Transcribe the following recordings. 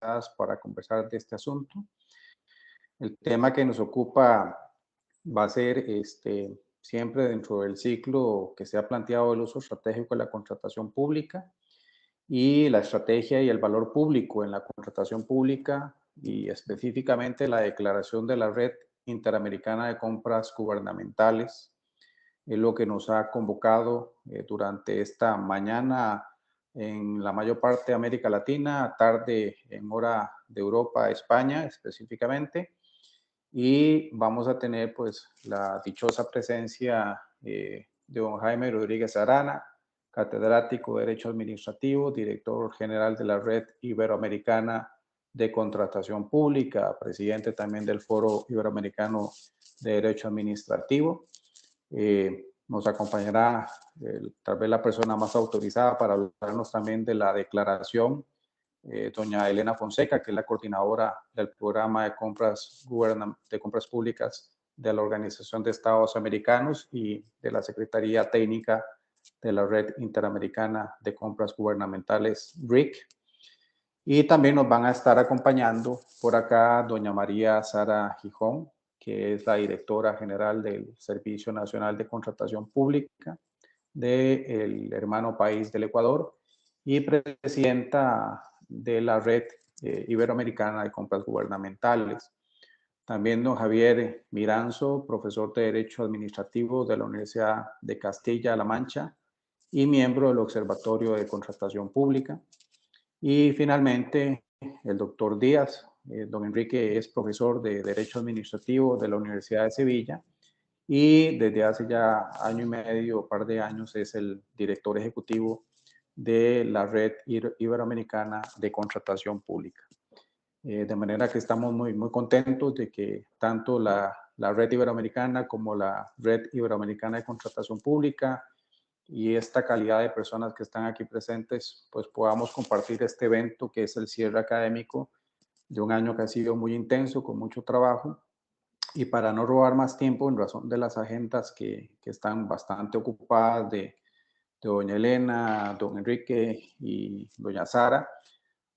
interesadas para conversar de este asunto. El tema que nos ocupa va a ser siempre dentro del ciclo que se ha planteado el uso estratégico de la contratación pública y la estrategia y el valor público en la contratación pública y específicamente la declaración de la Red Interamericana de Compras Gubernamentales. Es lo que nos ha convocado durante esta mañana en la mayor parte de América Latina, tarde en hora de Europa, España específicamente. Y vamos a tener pues la dichosa presencia de don Jaime Rodríguez Arana, catedrático de Derecho Administrativo, director general de la Red Iberoamericana de Contratación Pública, presidente también del Foro Iberoamericano de Derecho Administrativo. Nos acompañará tal vez la persona más autorizada para hablarnos también de la declaración, doña Elena Fonseca, que es la coordinadora del programa de compras públicas de la Organización de Estados Americanos y de la Secretaría Técnica de la Red Interamericana de Compras Gubernamentales, RIC. Y también nos van a estar acompañando por acá doña María Sara Gijón, que es la directora general del Servicio Nacional de Contratación Pública del hermano país del Ecuador y presidenta de la Red Iberoamericana de Compras Gubernamentales. También don Javier Miranzo, profesor de Derecho Administrativo de la Universidad de Castilla-La Mancha y miembro del Observatorio de Contratación Pública. Y finalmente, el doctor Díaz. Don Enrique es profesor de Derecho Administrativo de la Universidad de Sevilla y desde hace ya año y medio, par de años, es el director ejecutivo de la Red Iberoamericana de Contratación Pública. De manera que estamos muy contentos de que tanto la Red Iberoamericana como la Red Iberoamericana de Contratación Pública y esta calidad de personas que están aquí presentes, pues podamos compartir este evento que es el cierre académico de un año que ha sido muy intenso, con mucho trabajo. Y para no robar más tiempo en razón de las agendas que están bastante ocupadas de doña Elena, don Enrique y doña Sara,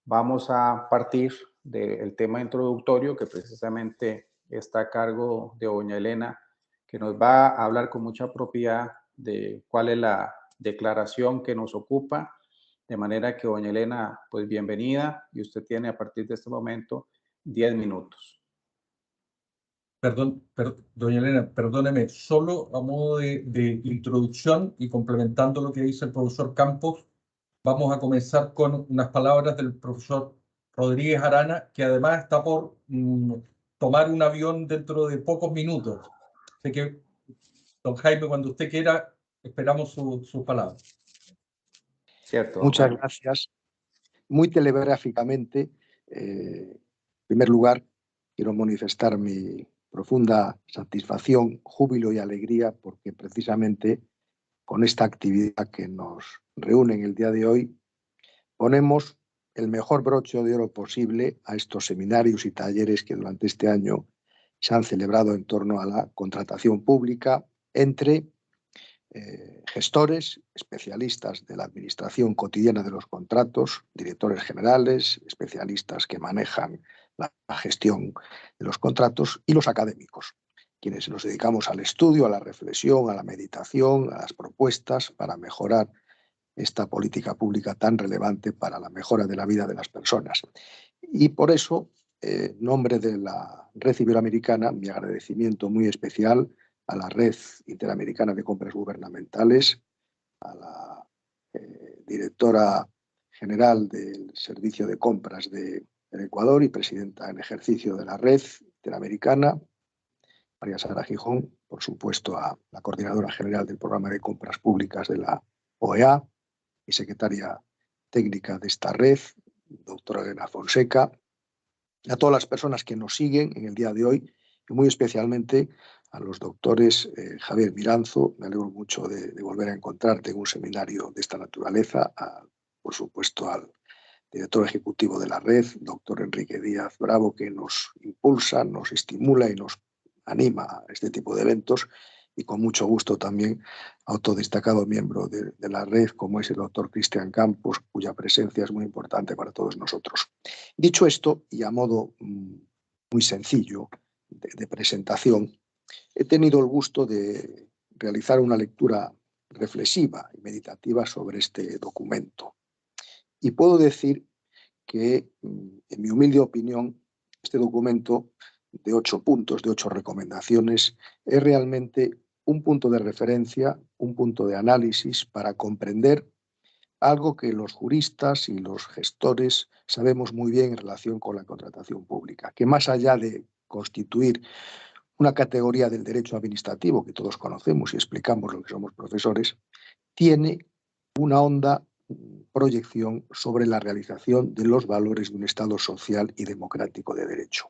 vamos a partir del tema introductorio que precisamente está a cargo de doña Elena, que nos va a hablar con mucha propiedad de cuál es la declaración que nos ocupa. De manera que doña Elena, pues bienvenida y usted tiene a partir de este momento 10 minutos. Doña Elena, perdóneme, solo a modo de introducción y complementando lo que dice el profesor Campos, vamos a comenzar con unas palabras del profesor Rodríguez Arana, que además está por tomar un avión dentro de pocos minutos. Así que, don Jaime, cuando usted quiera, esperamos sus palabras. Cierto. Muchas gracias. Muy telegráficamente, en primer lugar, quiero manifestar mi profunda satisfacción, júbilo y alegría porque precisamente con esta actividad que nos reúne en el día de hoy ponemos el mejor broche de oro posible a estos seminarios y talleres que durante este año se han celebrado en torno a la contratación pública entre gestores, especialistas de la administración cotidiana de los contratos, directores generales, especialistas que manejan la gestión de los contratos y los académicos, quienes nos dedicamos al estudio, a la reflexión, a la meditación, a las propuestas para mejorar esta política pública tan relevante para la mejora de la vida de las personas. Y por eso, en nombre de la Red Iberoamericana, mi agradecimiento muy especial a la Red Interamericana de Compras Gubernamentales, a la directora general del Servicio de Compras del Ecuador y presidenta en ejercicio de la Red Interamericana, María Sara Gijón, por supuesto a la coordinadora general del Programa de Compras Públicas de la OEA y secretaria técnica de esta red, doctora Elena Fonseca, a todas las personas que nos siguen en el día de hoy y muy especialmente a los doctores Javier Miranzo, me alegro mucho de volver a encontrarte en un seminario de esta naturaleza, por supuesto al director ejecutivo de la red, doctor Enrique Díaz Bravo, que nos impulsa, nos estimula y nos anima a este tipo de eventos, y con mucho gusto también a otro destacado miembro de la red, como es el doctor Cristian Campos, cuya presencia es muy importante para todos nosotros. Dicho esto, y a modo muy sencillo de presentación, he tenido el gusto de realizar una lectura reflexiva y meditativa sobre este documento. Y puedo decir que, en mi humilde opinión, este documento de 8 puntos, de 8 recomendaciones, es realmente un punto de referencia, un punto de análisis para comprender algo que los juristas y los gestores sabemos muy bien en relación con la contratación pública, que más allá de constituir una categoría del derecho administrativo que todos conocemos y explicamos lo que somos profesores, tiene una honda proyección sobre la realización de los valores de un Estado social y democrático de derecho.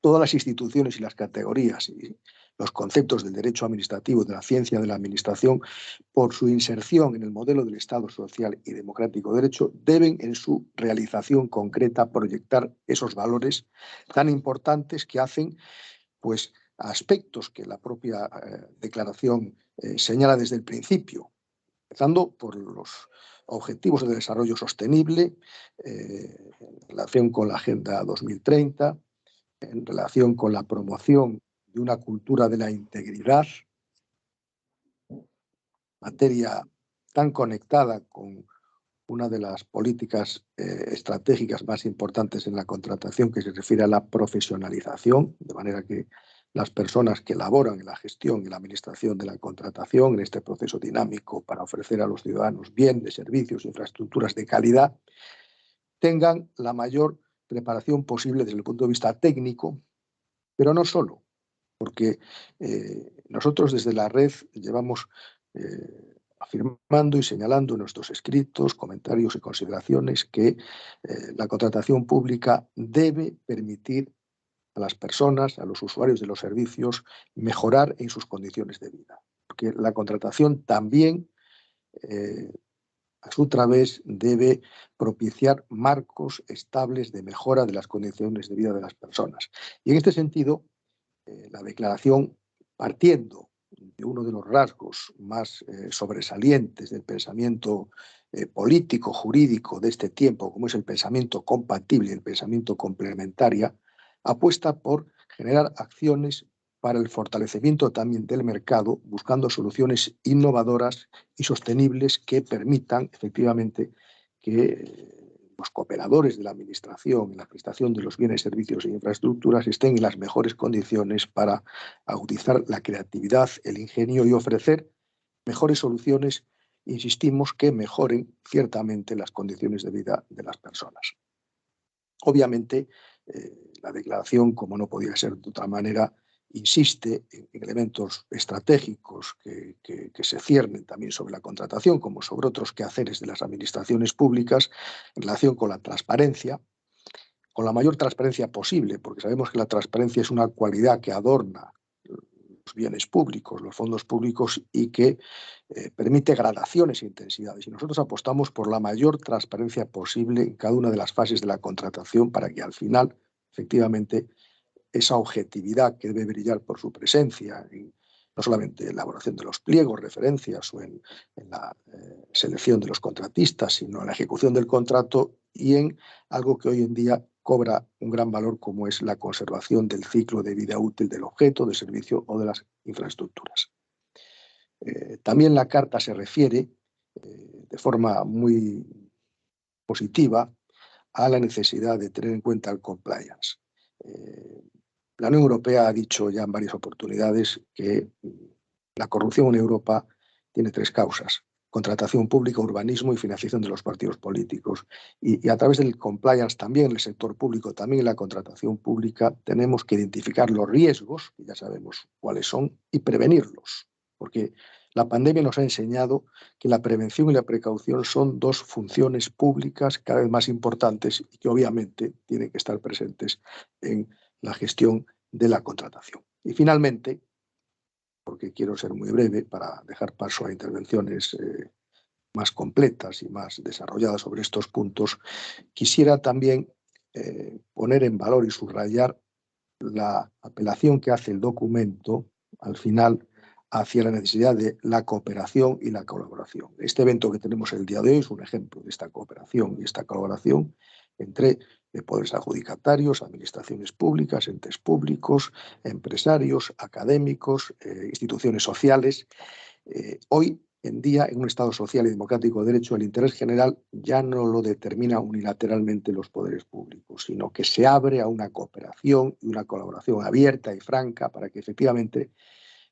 Todas las instituciones y las categorías y los conceptos del derecho administrativo, de la ciencia de la administración, por su inserción en el modelo del Estado social y democrático de derecho, deben en su realización concreta proyectar esos valores tan importantes que hacen pues, aspectos que la propia declaración señala desde el principio, empezando por los objetivos de desarrollo sostenible en relación con la Agenda 2030, en relación con la promoción de una cultura de la integridad, materia tan conectada con una de las políticas estratégicas más importantes en la contratación, que se refiere a la profesionalización, de manera que las personas que elaboran en la gestión y la administración de la contratación, en este proceso dinámico para ofrecer a los ciudadanos bienes, servicios, infraestructuras de calidad, tengan la mayor preparación posible desde el punto de vista técnico, pero no solo, porque nosotros desde la red llevamos afirmando y señalando en nuestros escritos, comentarios y consideraciones que la contratación pública debe permitir a las personas, a los usuarios de los servicios, mejorar en sus condiciones de vida. Porque la contratación también, a su través, debe propiciar marcos estables de mejora de las condiciones de vida de las personas. Y en este sentido, la declaración, partiendo de uno de los rasgos más sobresalientes del pensamiento político, jurídico de este tiempo, como es el pensamiento compatible y el pensamiento complementaria, apuesta por generar acciones para el fortalecimiento también del mercado, buscando soluciones innovadoras y sostenibles que permitan efectivamente que los cooperadores de la administración en la prestación de los bienes, servicios e infraestructuras estén en las mejores condiciones para agudizar la creatividad, el ingenio y ofrecer mejores soluciones, insistimos, que mejoren ciertamente las condiciones de vida de las personas. Obviamente, la declaración, como no podía ser de otra manera, insiste en elementos estratégicos que se ciernen también sobre la contratación, como sobre otros quehaceres de las administraciones públicas, en relación con la transparencia, con la mayor transparencia posible, porque sabemos que la transparencia es una cualidad que adorna los bienes públicos, los fondos públicos, y que permite gradaciones e intensidades. Y nosotros apostamos por la mayor transparencia posible en cada una de las fases de la contratación para que al final, efectivamente, esa objetividad que debe brillar por su presencia, no solamente en la elaboración de los pliegos, referencias o en la selección de los contratistas, sino en la ejecución del contrato y en algo que hoy en día cobra un gran valor, como es la conservación del ciclo de vida útil del objeto, del servicio o de las infraestructuras. También la Carta se refiere de forma muy positiva a la necesidad de tener en cuenta el compliance. La Unión Europea ha dicho ya en varias oportunidades que la corrupción en Europa tiene 3 causas: contratación pública, urbanismo y financiación de los partidos políticos. Y a través del compliance también en el sector público, también en la contratación pública, tenemos que identificar los riesgos, que ya sabemos cuáles son, y prevenirlos. Porque la pandemia nos ha enseñado que la prevención y la precaución son 2 funciones públicas cada vez más importantes y que obviamente tienen que estar presentes en la gestión de la contratación. Y finalmente, porque quiero ser muy breve para dejar paso a intervenciones más completas y más desarrolladas sobre estos puntos, quisiera también poner en valor y subrayar la apelación que hace el documento al final hacia la necesidad de la cooperación y la colaboración. Este evento que tenemos el día de hoy es un ejemplo de esta cooperación y esta colaboración entre poderes adjudicatarios, administraciones públicas, entes públicos, empresarios, académicos, instituciones sociales. Hoy en día, en un Estado social y democrático de derecho, el interés general ya no lo determina unilateralmente los poderes públicos, sino que se abre a una cooperación y una colaboración abierta y franca para que efectivamente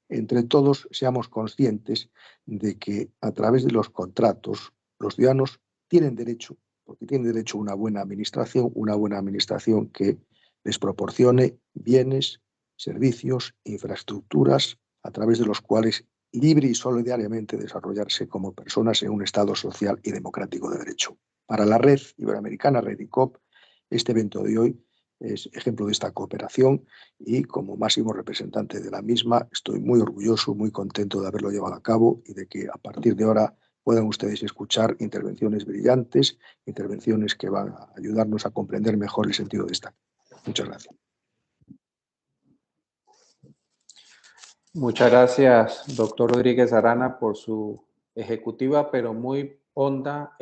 entre todos seamos conscientes de que a través de los contratos los ciudadanos tienen derecho, porque tienen derecho a una buena administración que les proporcione bienes, servicios, infraestructuras, a través de los cuales libre y solidariamente desarrollarse como personas en un Estado social y democrático de derecho. Para la red iberoamericana, REDICOP, este evento de hoy es ejemplo de esta cooperación y como máximo representante de la misma estoy muy orgulloso, muy contento de haberlo llevado a cabo y de que a partir de ahora puedan ustedes escuchar intervenciones brillantes, intervenciones que van a ayudarnos a comprender mejor el sentido de esta. Muchas gracias. Muchas gracias, doctor Rodríguez Arana, por su ejecutiva, pero muy honda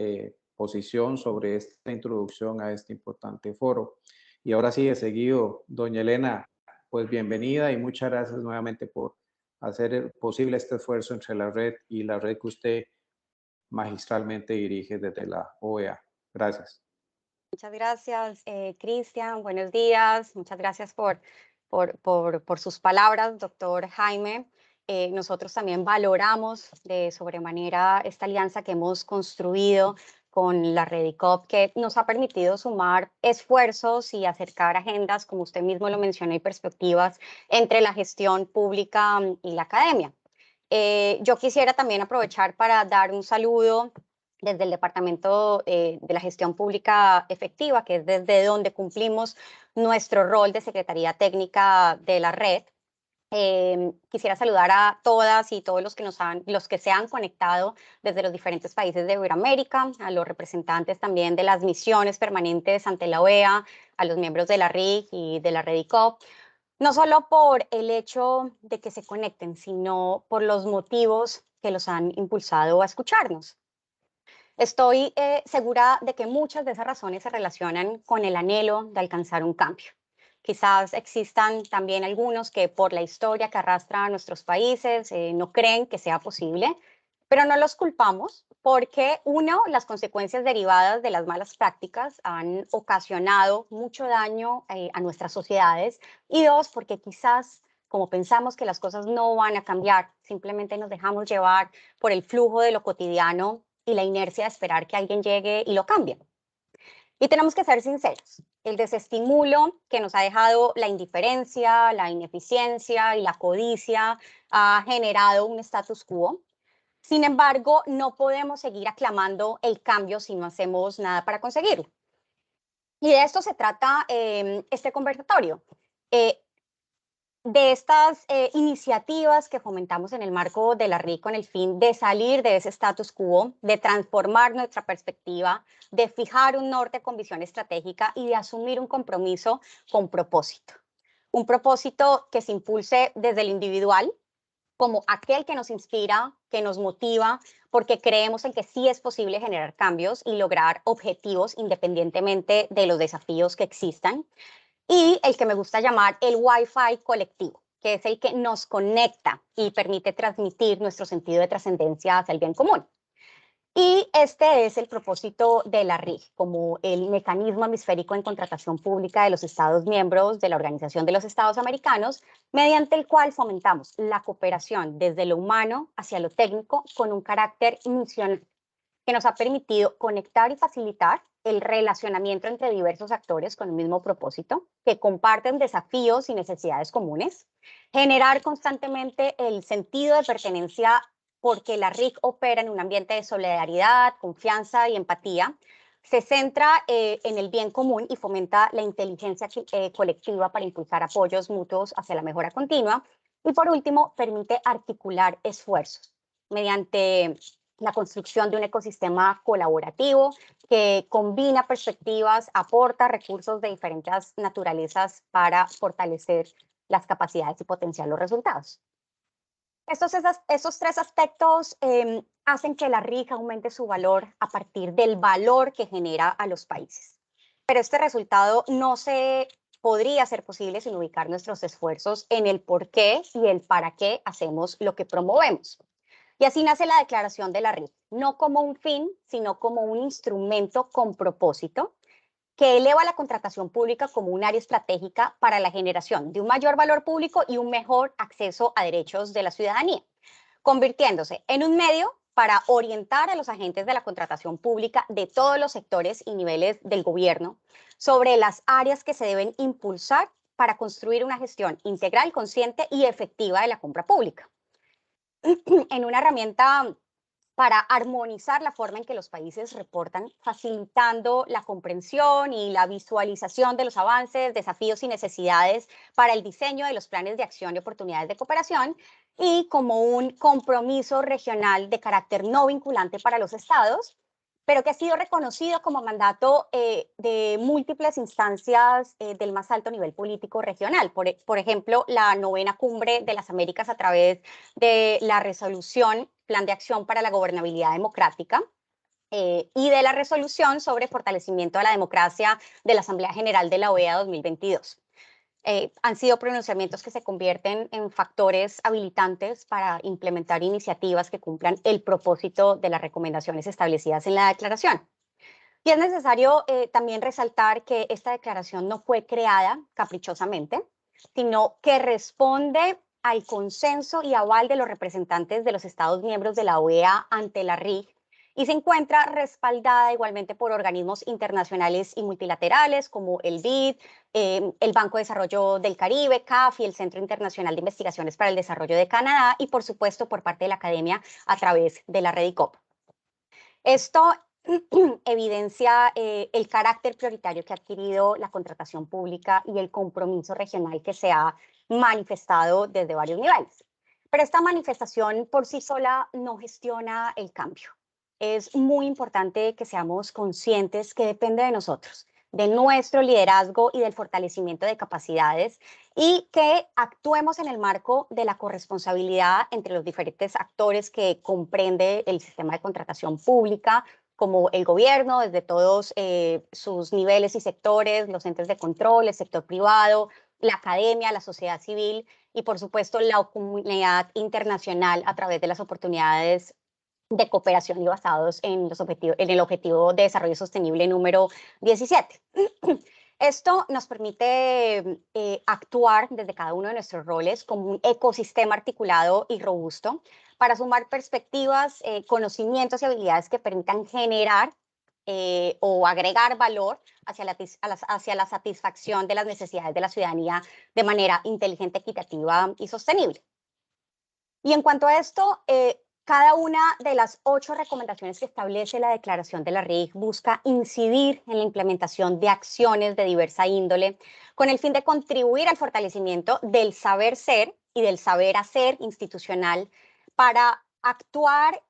posición sobre esta introducción a este importante foro. Y ahora sí, de seguido, doña Elena, pues bienvenida y muchas gracias nuevamente por hacer posible este esfuerzo entre la red y la red que usted magistralmente dirige desde la OEA. Gracias. Muchas gracias, Cristian. Buenos días. Muchas gracias por sus palabras, doctor Jaime. Nosotros también valoramos de sobremanera esta alianza que hemos construido con la REDICOP, que nos ha permitido sumar esfuerzos y acercar agendas, como usted mismo lo mencionó, y perspectivas entre la gestión pública y la academia. Yo quisiera también aprovechar para dar un saludo desde el Departamento de la Gestión Pública Efectiva, que es desde donde cumplimos nuestro rol de Secretaría Técnica de la red. Quisiera saludar a todas y todos los que se han conectado desde los diferentes países de Iberoamérica, a los representantes también de las misiones permanentes ante la OEA, a los miembros de la RIG y de la REDICOP, no solo por el hecho de que se conecten, sino por los motivos que los han impulsado a escucharnos. Estoy segura de que muchas de esas razones se relacionan con el anhelo de alcanzar un cambio. Quizás existan también algunos que por la historia que arrastra a nuestros países no creen que sea posible, pero no los culpamos porque, uno, las consecuencias derivadas de las malas prácticas han ocasionado mucho daño a nuestras sociedades y dos, porque quizás como pensamos que las cosas no van a cambiar, simplemente nos dejamos llevar por el flujo de lo cotidiano y la inercia de esperar que alguien llegue y lo cambie. Y tenemos que ser sinceros, el desestimulo que nos ha dejado la indiferencia, la ineficiencia y la codicia ha generado un status quo. Sin embargo, no podemos seguir aclamando el cambio si no hacemos nada para conseguirlo. Y de esto se trata este conversatorio. De estas iniciativas que fomentamos en el marco de la RIC con el fin de salir de ese status quo, de transformar nuestra perspectiva, de fijar un norte con visión estratégica y de asumir un compromiso con propósito. Un propósito que se impulse desde el individual, como aquel que nos inspira, que nos motiva, porque creemos en que sí es posible generar cambios y lograr objetivos independientemente de los desafíos que existan. Y el que me gusta llamar el Wi-Fi colectivo, que es el que nos conecta y permite transmitir nuestro sentido de trascendencia hacia el bien común. Y este es el propósito de la RIG, como el mecanismo hemisférico en contratación pública de los Estados miembros de la Organización de los Estados Americanos, mediante el cual fomentamos la cooperación desde lo humano hacia lo técnico con un carácter misional, que nos ha permitido conectar y facilitar el relacionamiento entre diversos actores con el mismo propósito, que comparten desafíos y necesidades comunes, generar constantemente el sentido de pertenencia porque la RIC opera en un ambiente de solidaridad, confianza y empatía, se centra en el bien común y fomenta la inteligencia colectiva para impulsar apoyos mutuos hacia la mejora continua, y por último, permite articular esfuerzos mediante la construcción de un ecosistema colaborativo que combina perspectivas, aporta recursos de diferentes naturalezas para fortalecer las capacidades y potenciar los resultados. Estos tres aspectos hacen que la RIC aumente su valor a partir del valor que genera a los países. Pero este resultado no podría ser posible sin ubicar nuestros esfuerzos en el por qué y el para qué hacemos lo que promovemos. Y así nace la declaración de la RIC, no como un fin, sino como un instrumento con propósito que eleva la contratación pública como un área estratégica para la generación de un mayor valor público y un mejor acceso a derechos de la ciudadanía, convirtiéndose en un medio para orientar a los agentes de la contratación pública de todos los sectores y niveles del gobierno sobre las áreas que se deben impulsar para construir una gestión integral, consciente y efectiva de la compra pública. En una herramienta para armonizar la forma en que los países reportan, facilitando la comprensión y la visualización de los avances, desafíos y necesidades para el diseño de los planes de acción y oportunidades de cooperación, y como un compromiso regional de carácter no vinculante para los estados, pero que ha sido reconocido como mandato de múltiples instancias del más alto nivel político regional. Por ejemplo, la 9ª Cumbre de las Américas a través de la resolución Plan de Acción para la Gobernabilidad Democrática y de la resolución sobre fortalecimiento de la democracia de la Asamblea General de la OEA 2022. Han sido pronunciamientos que se convierten en factores habilitantes para implementar iniciativas que cumplan el propósito de las recomendaciones establecidas en la declaración. Y es necesario también resaltar que esta declaración no fue creada caprichosamente, sino que responde al consenso y aval de los representantes de los Estados miembros de la OEA ante la RIC y se encuentra respaldada igualmente por organismos internacionales y multilaterales como el BID, el Banco de Desarrollo del Caribe, CAF y el Centro Internacional de Investigaciones para el Desarrollo de Canadá y por supuesto por parte de la academia a través de la REDICOP. Esto evidencia el carácter prioritario que ha adquirido la contratación pública y el compromiso regional que se ha manifestado desde varios niveles. Pero esta manifestación por sí sola no gestiona el cambio. Es muy importante que seamos conscientes que depende de nosotros, de nuestro liderazgo y del fortalecimiento de capacidades y que actuemos en el marco de la corresponsabilidad entre los diferentes actores que comprende el sistema de contratación pública, como el gobierno, desde todos sus niveles y sectores, los entes de control, el sector privado, la academia, la sociedad civil y, por supuesto, la comunidad internacional a través de las oportunidades de cooperación y basados en el Objetivo de Desarrollo Sostenible número 17. Esto nos permite actuar desde cada uno de nuestros roles como un ecosistema articulado y robusto para sumar perspectivas, conocimientos y habilidades que permitan generar o agregar valor hacia la satisfacción de las necesidades de la ciudadanía de manera inteligente, equitativa y sostenible. Y en cuanto a esto, cada una de las 8 recomendaciones que establece la declaración de la RIC busca incidir en la implementación de acciones de diversa índole con el fin de contribuir al fortalecimiento del saber ser y del saber hacer institucional para actuar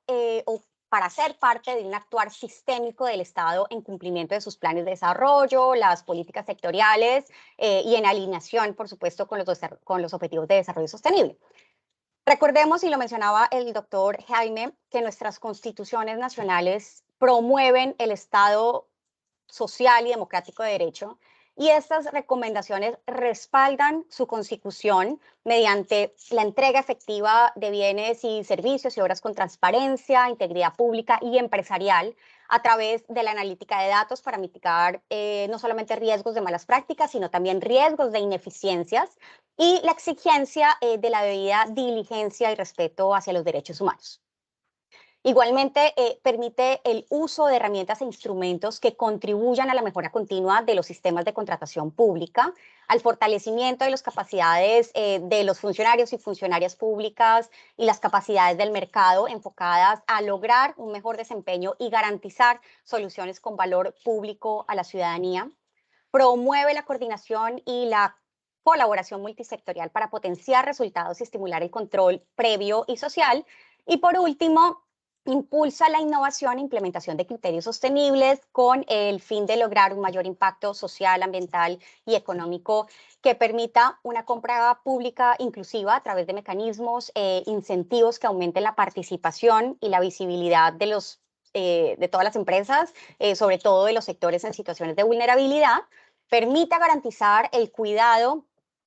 o para ser parte de un actuar sistémico del Estado en cumplimiento de sus planes de desarrollo, las políticas sectoriales y en alineación, por supuesto, con los objetivos de desarrollo sostenible. Recordemos, y lo mencionaba el doctor Jaime, que nuestras constituciones nacionales promueven el Estado social y democrático de derecho, y estas recomendaciones respaldan su consecución mediante la entrega efectiva de bienes y servicios y obras con transparencia, integridad pública y empresarial a través de la analítica de datos para mitigar no solamente riesgos de malas prácticas, sino también riesgos de ineficiencias y la exigencia de la debida diligencia y respeto hacia los derechos humanos. Igualmente, permite el uso de herramientas e instrumentos que contribuyan a la mejora continua de los sistemas de contratación pública, al fortalecimiento de las capacidades de los funcionarios y funcionarias públicas y las capacidades del mercado enfocadas a lograr un mejor desempeño y garantizar soluciones con valor público a la ciudadanía. Promueve la coordinación y la colaboración multisectorial para potenciar resultados y estimular el control previo y social. Y por último, impulsa la innovación e implementación de criterios sostenibles con el fin de lograr un mayor impacto social, ambiental y económico que permita una compra pública inclusiva a través de mecanismos e incentivos que aumenten la participación y la visibilidad de todas las empresas, sobre todo de los sectores en situaciones de vulnerabilidad, permita garantizar el cuidado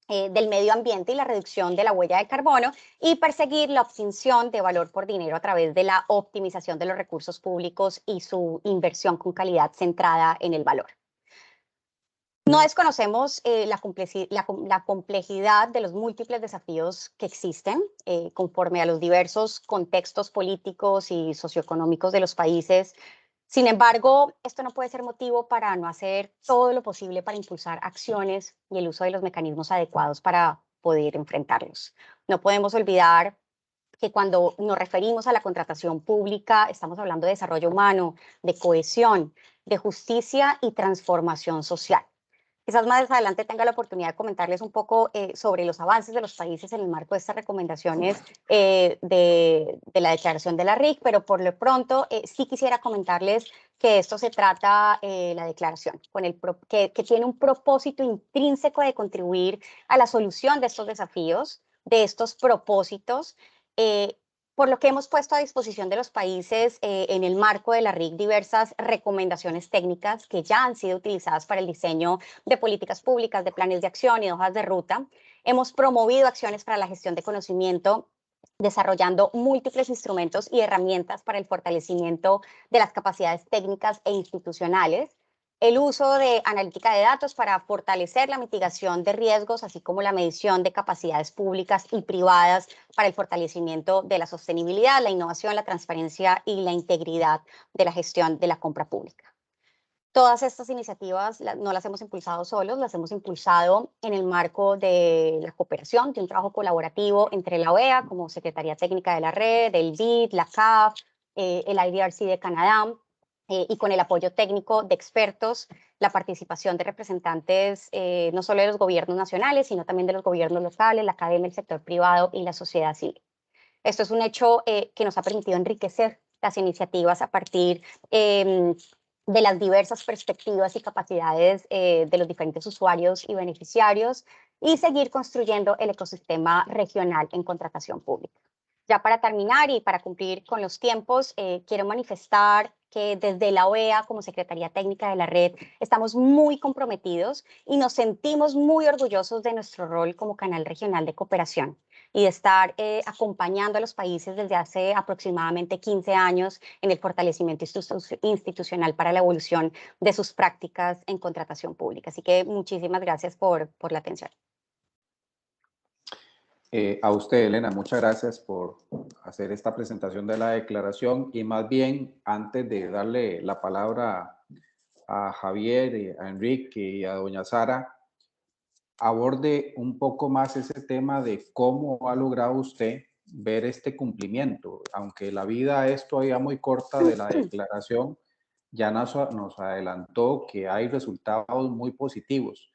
del medio ambiente y la reducción de la huella de carbono y perseguir la obtención de valor por dinero a través de la optimización de los recursos públicos y su inversión con calidad centrada en el valor. No desconocemos la complejidad de los múltiples desafíos que existen conforme a los diversos contextos políticos y socioeconómicos de los países. Sin embargo, esto no puede ser motivo para no hacer todo lo posible para impulsar acciones y el uso de los mecanismos adecuados para poder enfrentarlos. No podemos olvidar que cuando nos referimos a la contratación pública, estamos hablando de desarrollo humano, de cohesión, de justicia y transformación social. Quizás más adelante tenga la oportunidad de comentarles un poco sobre los avances de los países en el marco de estas recomendaciones de la declaración de la RIC, pero por lo pronto sí quisiera comentarles que esto se trata, la declaración, que tiene un propósito intrínseco de contribuir a la solución de estos desafíos, de estos propósitos, por lo que hemos puesto a disposición de los países en el marco de la RIC diversas recomendaciones técnicas que ya han sido utilizadas para el diseño de políticas públicas, de planes de acción y de hojas de ruta. Hemos promovido acciones para la gestión de conocimiento, desarrollando múltiples instrumentos y herramientas para el fortalecimiento de las capacidades técnicas e institucionales, el uso de analítica de datos para fortalecer la mitigación de riesgos, así como la medición de capacidades públicas y privadas para el fortalecimiento de la sostenibilidad, la innovación, la transparencia y la integridad de la gestión de la compra pública. Todas estas iniciativas no las hemos impulsado solos, las hemos impulsado en el marco de la cooperación, de un trabajo colaborativo entre la OEA como Secretaría Técnica de la Red, el BID, la CAF, el IDRC de Canadá, y con el apoyo técnico de expertos, la participación de representantes no solo de los gobiernos nacionales, sino también de los gobiernos locales, la academia, el sector privado y la sociedad civil. Esto es un hecho que nos ha permitido enriquecer las iniciativas a partir de las diversas perspectivas y capacidades de los diferentes usuarios y beneficiarios y seguir construyendo el ecosistema regional en contratación pública. Ya para terminar y para cumplir con los tiempos, quiero manifestar que desde la OEA, como Secretaría Técnica de la Red, estamos muy comprometidos y nos sentimos muy orgullosos de nuestro rol como canal regional de cooperación y de estar acompañando a los países desde hace aproximadamente 15 años en el fortalecimiento institucional para la evolución de sus prácticas en contratación pública. Así que muchísimas gracias por la atención. A usted, Elena, muchas gracias por hacer esta presentación de la declaración y más bien, antes de darle la palabra a Javier, a Enrique y a doña Sara, aborde un poco más ese tema de cómo ha logrado usted ver este cumplimiento. Aunque la vida es todavía muy corta de la declaración, ya nos adelantó que hay resultados muy positivos.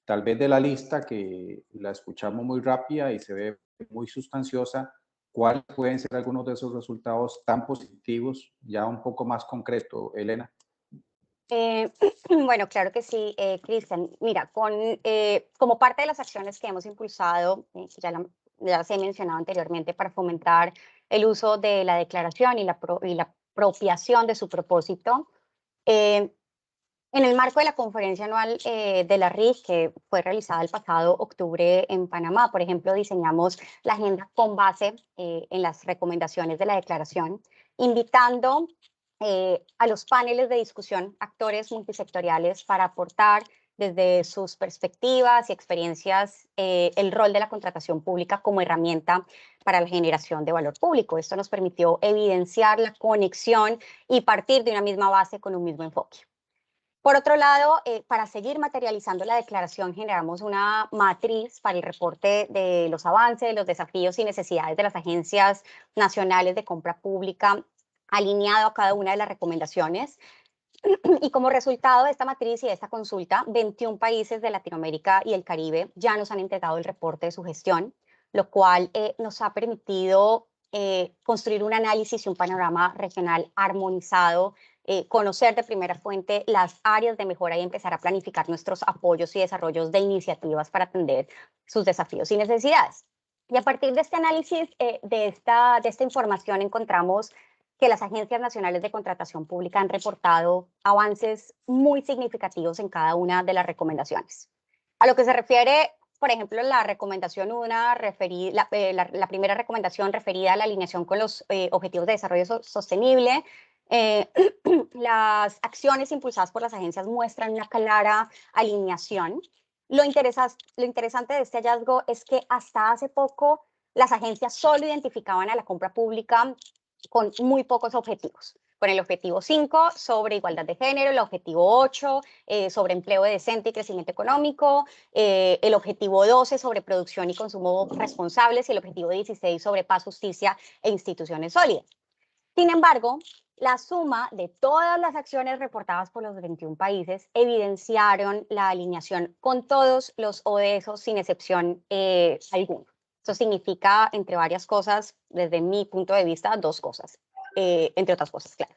Tal vez de la lista que la escuchamos muy rápida y se ve muy sustanciosa, ¿cuáles pueden ser algunos de esos resultados tan positivos, ya un poco más concreto, Elena? Bueno, claro que sí, Cristian. Mira, como parte de las acciones que hemos impulsado, ya las he mencionado anteriormente, para fomentar el uso de la declaración y la apropiación de su propósito, en el marco de la conferencia anual de la RIC, que fue realizada el pasado octubre en Panamá, por ejemplo, diseñamos la agenda con base en las recomendaciones de la declaración, invitando a los paneles de discusión actores multisectoriales para aportar desde sus perspectivas y experiencias el rol de la contratación pública como herramienta para la generación de valor público. Esto nos permitió evidenciar la conexión y partir de una misma base con un mismo enfoque. Por otro lado, para seguir materializando la declaración, generamos una matriz para el reporte de los avances, los desafíos y necesidades de las agencias nacionales de compra pública, alineado a cada una de las recomendaciones. Y como resultado de esta matriz y de esta consulta, 21 países de Latinoamérica y el Caribe ya nos han entregado el reporte de su gestión, lo cual nos ha permitido construir un análisis y un panorama regional armonizado, conocer de primera fuente las áreas de mejora y empezar a planificar nuestros apoyos y desarrollos de iniciativas para atender sus desafíos y necesidades. Y a partir de este análisis, de esta información, encontramos que las agencias nacionales de contratación pública han reportado avances muy significativos en cada una de las recomendaciones. A lo que se refiere, por ejemplo, la recomendación 1, la primera recomendación referida a la alineación con los Objetivos de Desarrollo Sostenible, las acciones impulsadas por las agencias muestran una clara alineación. Lo interesante de este hallazgo es que hasta hace poco las agencias solo identificaban a la compra pública con muy pocos objetivos. Con el objetivo 5 sobre igualdad de género, el objetivo 8 sobre empleo decente y crecimiento económico, el objetivo 12 sobre producción y consumo responsables y el objetivo 16 sobre paz, justicia e instituciones sólidas. Sin embargo, la suma de todas las acciones reportadas por los 21 países evidenciaron la alineación con todos los ODS sin excepción alguna. Eso significa, entre varias cosas, desde mi punto de vista, dos cosas, entre otras cosas, claro.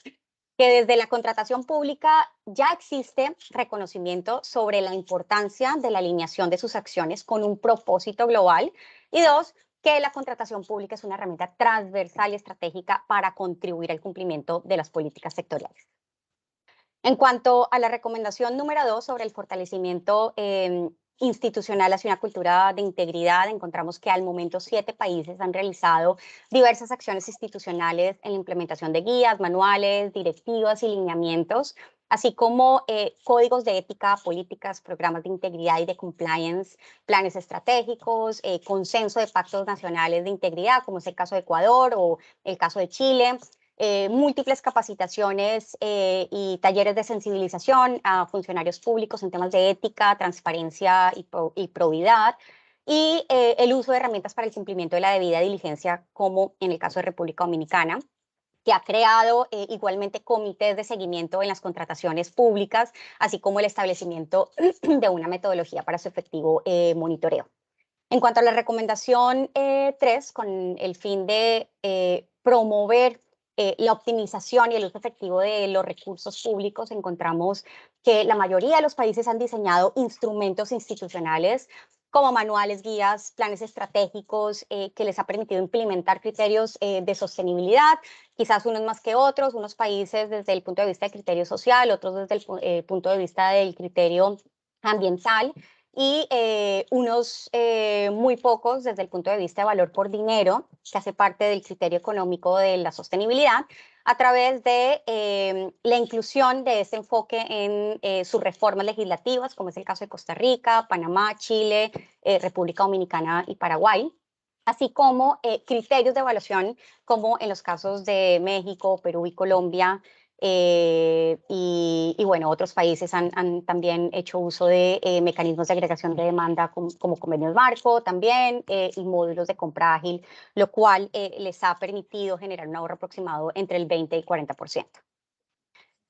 Que desde la contratación pública ya existe reconocimiento sobre la importancia de la alineación de sus acciones con un propósito global. Y dos, que la contratación pública es una herramienta transversal y estratégica para contribuir al cumplimiento de las políticas sectoriales. En cuanto a la recomendación número 2 sobre el fortalecimiento institucional hacia una cultura de integridad, encontramos que al momento 7 países han realizado diversas acciones institucionales en la implementación de guías, manuales, directivas y lineamientos, así como códigos de ética, políticas, programas de integridad y de compliance, planes estratégicos, consenso de pactos nacionales de integridad, como es el caso de Ecuador o el caso de Chile, múltiples capacitaciones y talleres de sensibilización a funcionarios públicos en temas de ética, transparencia y probidad, y el uso de herramientas para el cumplimiento de la debida diligencia, como en el caso de República Dominicana, que ha creado igualmente comités de seguimiento en las contrataciones públicas, así como el establecimiento de una metodología para su efectivo monitoreo. En cuanto a la recomendación 3, con el fin de promover la optimización y el uso efectivo de los recursos públicos, encontramos que la mayoría de los países han diseñado instrumentos institucionales como manuales, guías, planes estratégicos que les ha permitido implementar criterios de sostenibilidad, quizás unos más que otros, unos países desde el punto de vista del criterio social, otros desde el punto de vista del criterio ambiental, y unos muy pocos desde el punto de vista de valor por dinero, que hace parte del criterio económico de la sostenibilidad, a través de la inclusión de este enfoque en sus reformas legislativas, como es el caso de Costa Rica, Panamá, Chile, República Dominicana y Paraguay, así como criterios de evaluación, como en los casos de México, Perú y Colombia. Y bueno, otros países han también hecho uso de mecanismos de agregación de demanda como convenios marco también y módulos de compra ágil, lo cual les ha permitido generar un ahorro aproximado entre el 20 y 40%.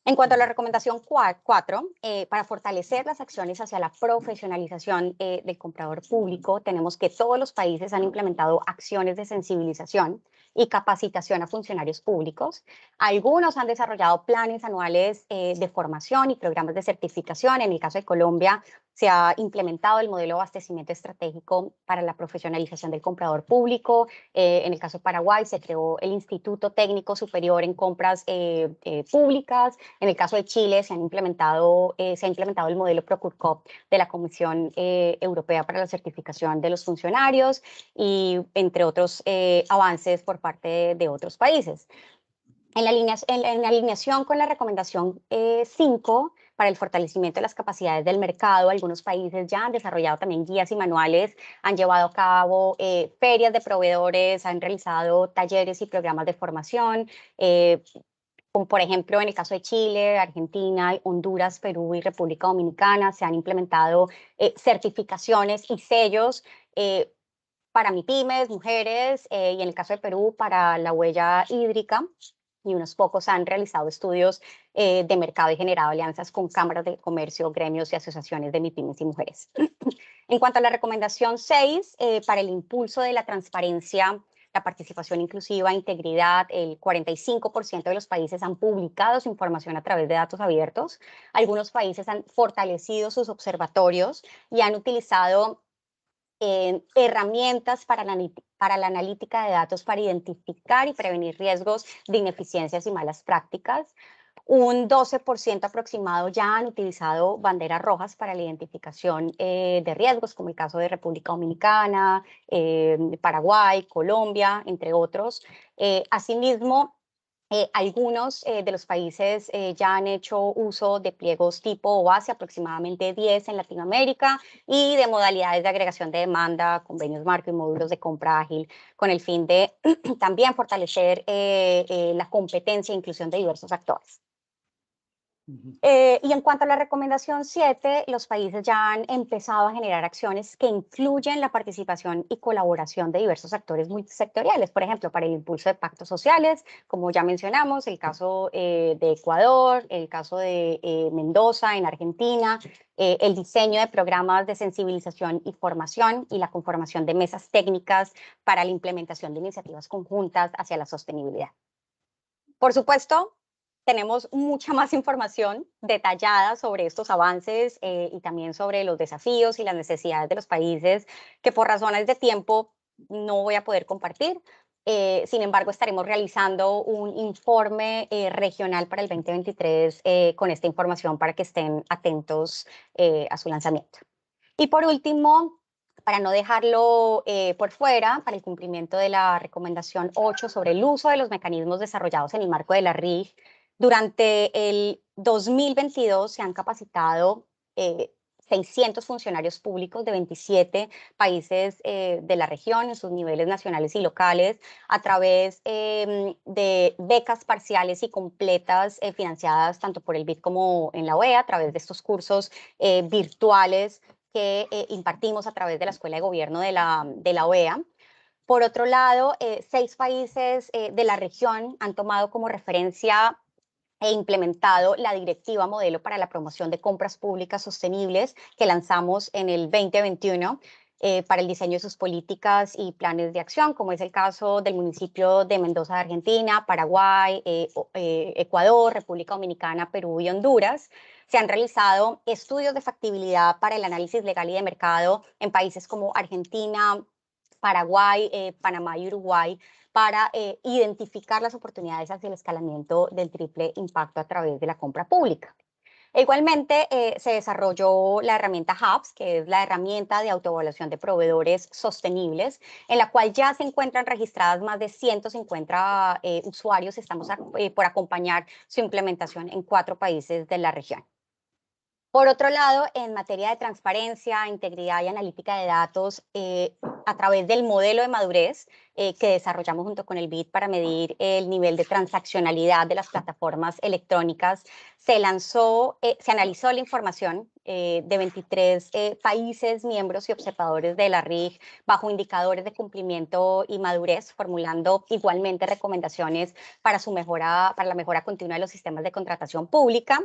En cuanto a la recomendación 4, para fortalecer las acciones hacia la profesionalización del comprador público, tenemos que todos los países han implementado acciones de sensibilización y capacitación a funcionarios públicos. Algunos han desarrollado planes anuales de formación y programas de certificación. En el caso de Colombia, se ha implementado el modelo de abastecimiento estratégico para la profesionalización del comprador público. En el caso de Paraguay, se creó el Instituto Técnico Superior en Compras Públicas. En el caso de Chile, se ha implementado el modelo Procurcop de la Comisión Europea para la Certificación de los Funcionarios, y entre otros avances por parte de otros países. En alineación con la recomendación 5, para el fortalecimiento de las capacidades del mercado, algunos países ya han desarrollado también guías y manuales, han llevado a cabo ferias de proveedores, han realizado talleres y programas de formación, como por ejemplo en el caso de Chile, Argentina, Honduras, Perú y República Dominicana, se han implementado certificaciones y sellos para MIPYMES, mujeres, y en el caso de Perú para la huella hídrica, y unos pocos han realizado estudios de mercado y generado alianzas con cámaras de comercio, gremios y asociaciones de MIPYMES y mujeres. En cuanto a la recomendación 6, para el impulso de la transparencia la participación inclusiva, integridad. El 45% de los países han publicado su información a través de datos abiertos. Algunos países han fortalecido sus observatorios y han utilizado herramientas para la analítica de datos para identificar y prevenir riesgos de ineficiencias y malas prácticas. Un 12% aproximado ya han utilizado banderas rojas para la identificación de riesgos, como el caso de República Dominicana, Paraguay, Colombia, entre otros. Asimismo, algunos de los países ya han hecho uso de pliegos tipo OASI, aproximadamente 10 en Latinoamérica, y de modalidades de agregación de demanda, convenios marco y módulos de compra ágil, con el fin de también fortalecer la competencia e inclusión de diversos actores. Y en cuanto a la recomendación 7, los países ya han empezado a generar acciones que incluyen la participación y colaboración de diversos actores multisectoriales, por ejemplo, para el impulso de pactos sociales, como ya mencionamos, el caso de Ecuador, el caso de Mendoza en Argentina, el diseño de programas de sensibilización y formación y la conformación de mesas técnicas para la implementación de iniciativas conjuntas hacia la sostenibilidad. Por supuesto, tenemos mucha más información detallada sobre estos avances y también sobre los desafíos y las necesidades de los países que por razones de tiempo no voy a poder compartir. Sin embargo, estaremos realizando un informe regional para el 2023 con esta información para que estén atentos a su lanzamiento. Y por último, para no dejarlo por fuera, para el cumplimiento de la recomendación 8 sobre el uso de los mecanismos desarrollados en el marco de la RIG, durante el 2022 se han capacitado 600 funcionarios públicos de 27 países de la región en sus niveles nacionales y locales a través de becas parciales y completas financiadas tanto por el BID como en la OEA, a través de estos cursos virtuales que impartimos a través de la Escuela de Gobierno de la OEA. Por otro lado, 6 países de la región han tomado como referencia e implementado la Directiva Modelo para la Promoción de Compras Públicas Sostenibles que lanzamos en el 2021 para el diseño de sus políticas y planes de acción, como es el caso del municipio de Mendoza de Argentina, Paraguay, Ecuador, República Dominicana, Perú y Honduras. Se han realizado estudios de factibilidad para el análisis legal y de mercado en países como Argentina, Paraguay, Panamá y Uruguay, para identificar las oportunidades hacia el escalamiento del triple impacto a través de la compra pública. Igualmente, se desarrolló la herramienta HABS, que es la herramienta de autoevaluación de proveedores sostenibles, en la cual ya se encuentran registradas más de 150 usuarios. Estamos por acompañar su implementación en 4 países de la región. Por otro lado, en materia de transparencia, integridad y analítica de datos, a través del modelo de madurez que desarrollamos junto con el BID para medir el nivel de transaccionalidad de las plataformas electrónicas, se analizó la información de 23 países, miembros y observadores de la RIG bajo indicadores de cumplimiento y madurez, formulando igualmente recomendaciones para la mejora continua de los sistemas de contratación pública.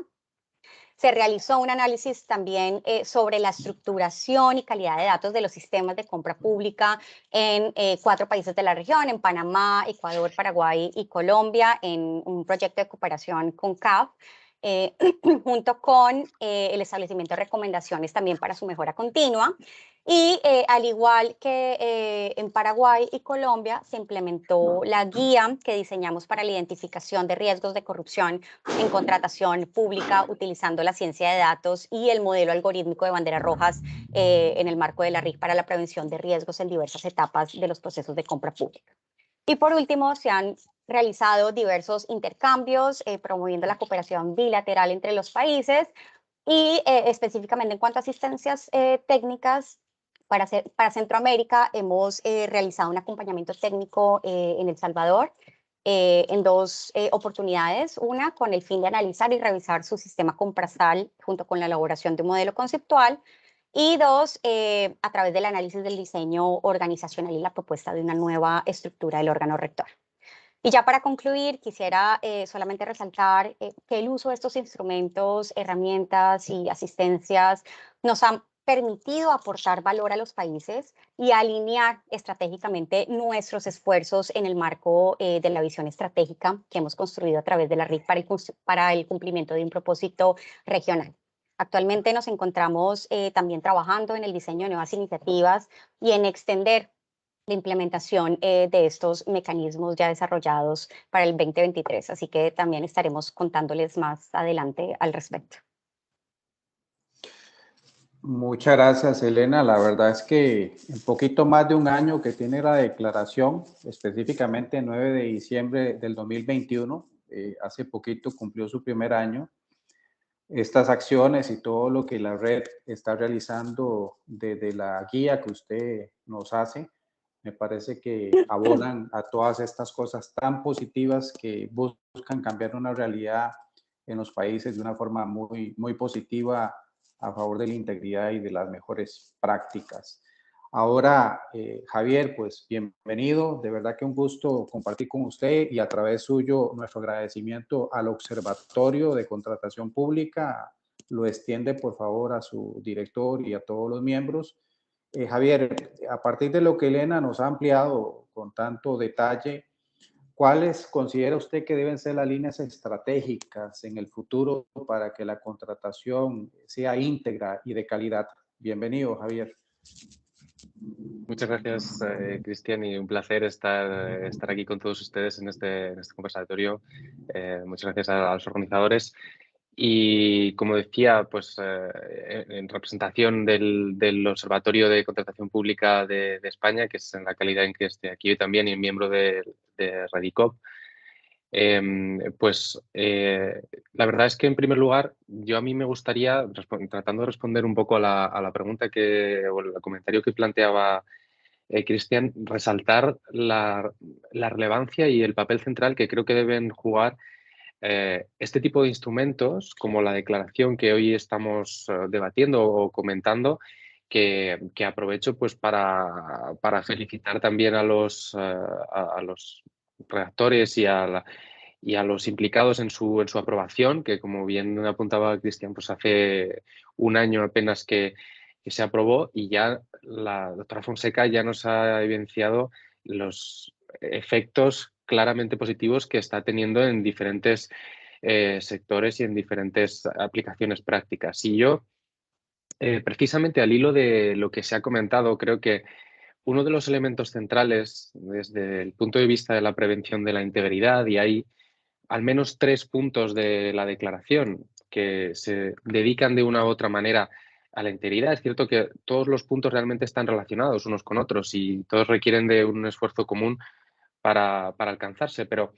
Se realizó un análisis también sobre la estructuración y calidad de datos de los sistemas de compra pública en 4 países de la región, en Panamá, Ecuador, Paraguay y Colombia, en un proyecto de cooperación con CAF, junto con el establecimiento de recomendaciones también para su mejora continua. Y al igual que en Paraguay y Colombia, se implementó la guía que diseñamos para la identificación de riesgos de corrupción en contratación pública utilizando la ciencia de datos y el modelo algorítmico de banderas rojas en el marco de la RIG para la prevención de riesgos en diversas etapas de los procesos de compra pública. Y por último, se han realizado diversos intercambios promoviendo la cooperación bilateral entre los países y específicamente en cuanto a asistencias técnicas para Centroamérica hemos realizado un acompañamiento técnico en El Salvador en 2 oportunidades, una con el fin de analizar y revisar su sistema comprasal junto con la elaboración de un modelo conceptual, y 2, a través del análisis del diseño organizacional y la propuesta de una nueva estructura del órgano rector. Y ya para concluir, quisiera solamente resaltar que el uso de estos instrumentos, herramientas y asistencias nos han permitido aportar valor a los países y alinear estratégicamente nuestros esfuerzos en el marco de la visión estratégica que hemos construido a través de la RIC para el cumplimiento de un propósito regional. Actualmente nos encontramos también trabajando en el diseño de nuevas iniciativas y en extender la implementación de estos mecanismos ya desarrollados para el 2023. Así que también estaremos contándoles más adelante al respecto. Muchas gracias, Elena. La verdad es que en poquito más de un año que tiene la declaración, específicamente el 9 de diciembre del 2021, hace poquito cumplió su primer año. Estas acciones y todo lo que la red está realizando desde la guía que usted nos hace, me parece que abonan a todas estas cosas tan positivas que buscan cambiar una realidad en los países de una forma muy positiva a favor de la integridad y de las mejores prácticas. Ahora, Javier, pues bienvenido, de verdad que un gusto compartir con usted y a través suyo nuestro agradecimiento al Observatorio de Contratación Pública. Lo extiende por favor a su director y a todos los miembros. Javier, a partir de lo que Elena nos ha ampliado con tanto detalle, ¿cuáles considera usted que deben ser las líneas estratégicas en el futuro para que la contratación sea íntegra y de calidad? Bienvenido, Javier. Muchas gracias, Cristian, y un placer estar aquí con todos ustedes en este conversatorio. Muchas gracias a los organizadores. Y como decía, pues en representación del Observatorio de Contratación Pública de España, que es en la calidad en que estoy aquí hoy también y miembro de Radicop, la verdad es que en primer lugar, a mí me gustaría, tratando de responder un poco a la pregunta o el comentario que planteaba Cristian, resaltar la relevancia y el papel central que creo que deben jugar este tipo de instrumentos, como la declaración que hoy estamos debatiendo o comentando, que aprovecho pues para felicitar también a los redactores y a los implicados en su aprobación, que como bien apuntaba Cristian, pues hace un año apenas que se aprobó, y ya la doctora Fonseca ya nos ha evidenciado los efectos claramente positivos que está teniendo en diferentes sectores y en diferentes aplicaciones prácticas. Y yo, precisamente al hilo de lo que se ha comentado, creo que uno de los elementos centrales desde el punto de vista de la prevención de la integridad, y hay al menos 3 puntos de la declaración que se dedican de una u otra manera a la integridad. Es cierto que todos los puntos realmente están relacionados unos con otros y todos requieren de un esfuerzo común para alcanzarse, pero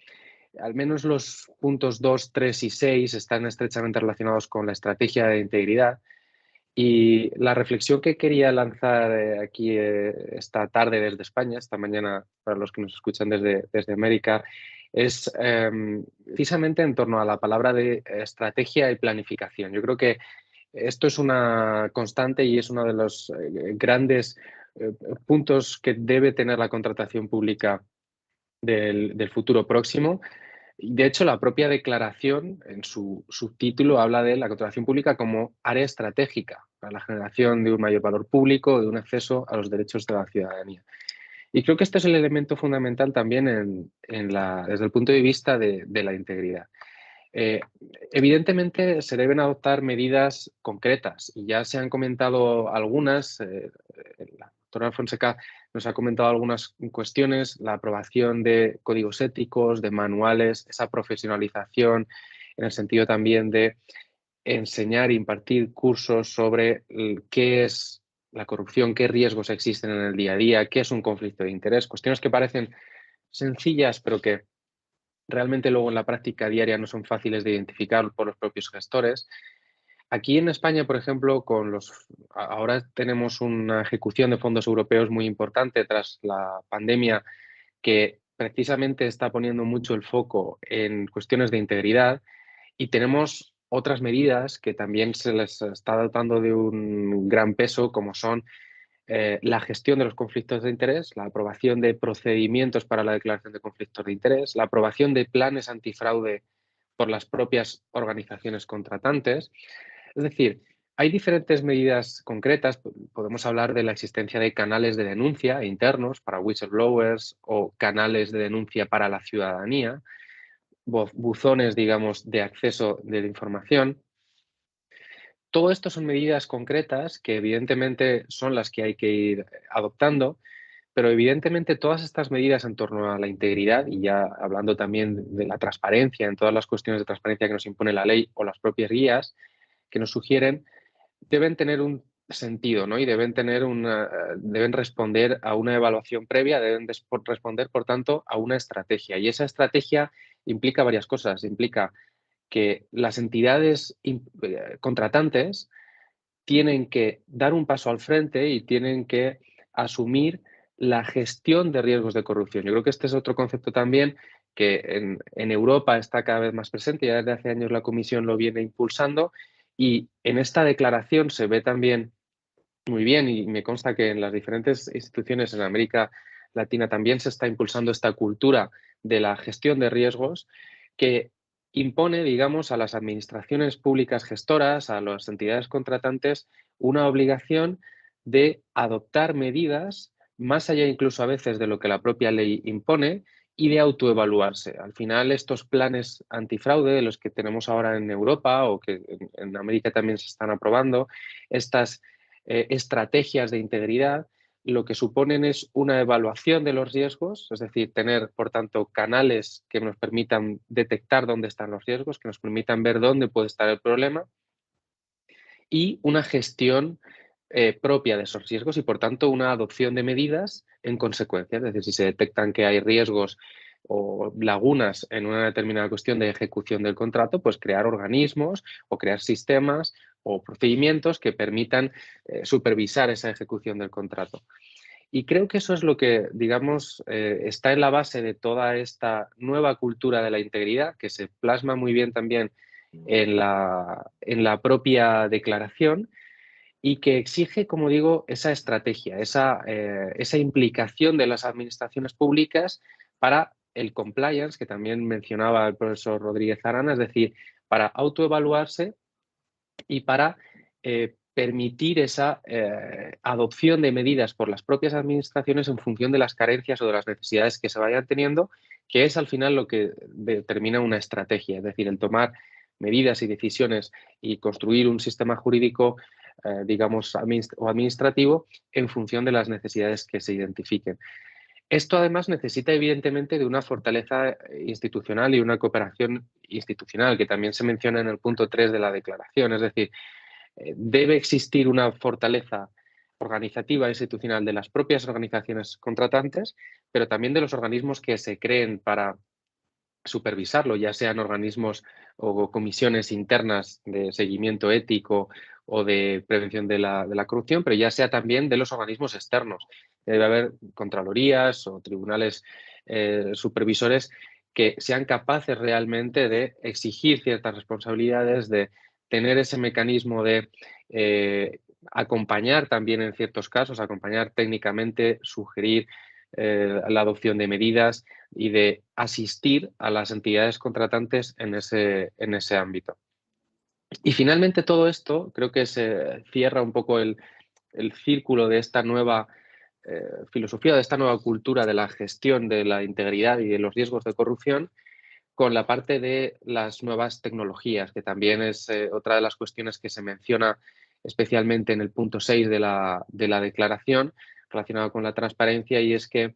al menos los puntos 2, 3 y 6 están estrechamente relacionados con la estrategia de integridad. Y la reflexión que quería lanzar aquí esta tarde desde España, esta mañana para los que nos escuchan desde América, es precisamente en torno a la palabra de estrategia y planificación. Yo creo que esto es una constante y es uno de los grandes puntos que debe tener la contratación pública del futuro próximo. De hecho, la propia declaración, en su subtítulo, habla de la contratación pública como área estratégica para la generación de un mayor valor público, de un acceso a los derechos de la ciudadanía. Y creo que este es el elemento fundamental también desde el punto de vista de la integridad. Evidentemente, se deben adoptar medidas concretas y ya se han comentado algunas. La doctora Fonseca nos ha comentado algunas cuestiones, la aprobación de códigos éticos, de manuales, esa profesionalización en el sentido también de enseñar e impartir cursos sobre qué es la corrupción, qué riesgos existen en el día a día, qué es un conflicto de interés, cuestiones que parecen sencillas pero que realmente luego en la práctica diaria no son fáciles de identificar por los propios gestores. Aquí en España, por ejemplo, ahora tenemos una ejecución de fondos europeos muy importante tras la pandemia, que precisamente está poniendo mucho el foco en cuestiones de integridad, y tenemos otras medidas que también se les está dotando de un gran peso, como son la gestión de los conflictos de interés, la aprobación de procedimientos para la declaración de conflictos de interés, la aprobación de planes antifraude por las propias organizaciones contratantes. Es decir, Hay diferentes medidas concretas. Podemos hablar de la existencia de canales de denuncia internos para whistleblowers o canales de denuncia para la ciudadanía, buzones, digamos, de acceso de la información. Todo esto son medidas concretas que evidentemente son las que hay que ir adoptando, pero evidentemente todas estas medidas en torno a la integridad, y ya hablando también de la transparencia, en todas las cuestiones de transparencia que nos impone la ley o las propias guías que nos sugieren, deben tener un sentido, ¿no? Y deben responder a una evaluación previa, deben responder, por tanto, a una estrategia. Y esa estrategia implica varias cosas. Implica que las entidades contratantes tienen que dar un paso al frente y tienen que asumir la gestión de riesgos de corrupción. Yo creo que este es otro concepto también que en Europa está cada vez más presente. Ya desde hace años la Comisión lo viene impulsando y en esta declaración se ve también muy bien, y me consta que en las diferentes instituciones en América Latina también se está impulsando esta cultura de la gestión de riesgos que impone, digamos, a las administraciones públicas gestoras, a las entidades contratantes, una obligación de adoptar medidas, más allá incluso a veces de lo que la propia ley impone, y de autoevaluarse. Al final, estos planes antifraude, los que tenemos ahora en Europa o que en América también se están aprobando, estas estrategias de integridad, lo que suponen es una evaluación de los riesgos, es decir, tener, por tanto, canales que nos permitan detectar dónde están los riesgos, que nos permitan ver dónde puede estar el problema, y una gestión propia de esos riesgos y, por tanto, una adopción de medidas en consecuencia. Es decir, si se detectan que hay riesgos o lagunas en una determinada cuestión de ejecución del contrato, pues crear organismos o crear sistemas o procedimientos que permitan supervisar esa ejecución del contrato. Y creo que eso es lo que, digamos, está en la base de toda esta nueva cultura de la integridad, que se plasma muy bien también en la propia declaración y que exige, como digo, esa estrategia, esa implicación de las administraciones públicas para el compliance, que también mencionaba el profesor Rodríguez Arana, es decir, para autoevaluarse y para permitir esa adopción de medidas por las propias administraciones en función de las carencias o de las necesidades que se vayan teniendo, que es al final lo que determina una estrategia, es decir, el tomar medidas y decisiones y construir un sistema jurídico, digamos, o administrativo en función de las necesidades que se identifiquen. Esto además necesita evidentemente de una fortaleza institucional y una cooperación institucional, que también se menciona en el punto 3 de la declaración, es decir, debe existir una fortaleza organizativa e institucional de las propias organizaciones contratantes, pero también de los organismos que se creen para supervisarlo, ya sean organismos o comisiones internas de seguimiento ético o de prevención de la corrupción, pero ya sea también de los organismos externos. Debe haber contralorías o tribunales supervisores que sean capaces realmente de exigir ciertas responsabilidades, de tener ese mecanismo de acompañar también en ciertos casos, acompañar técnicamente, sugerir la adopción de medidas y de asistir a las entidades contratantes en ese ámbito. Y finalmente todo esto creo que se cierra un poco el círculo de esta nueva filosofía, de esta nueva cultura de la gestión de la integridad y de los riesgos de corrupción con la parte de las nuevas tecnologías, que también es otra de las cuestiones que se menciona especialmente en el punto 6 de la declaración relacionado con la transparencia, y es que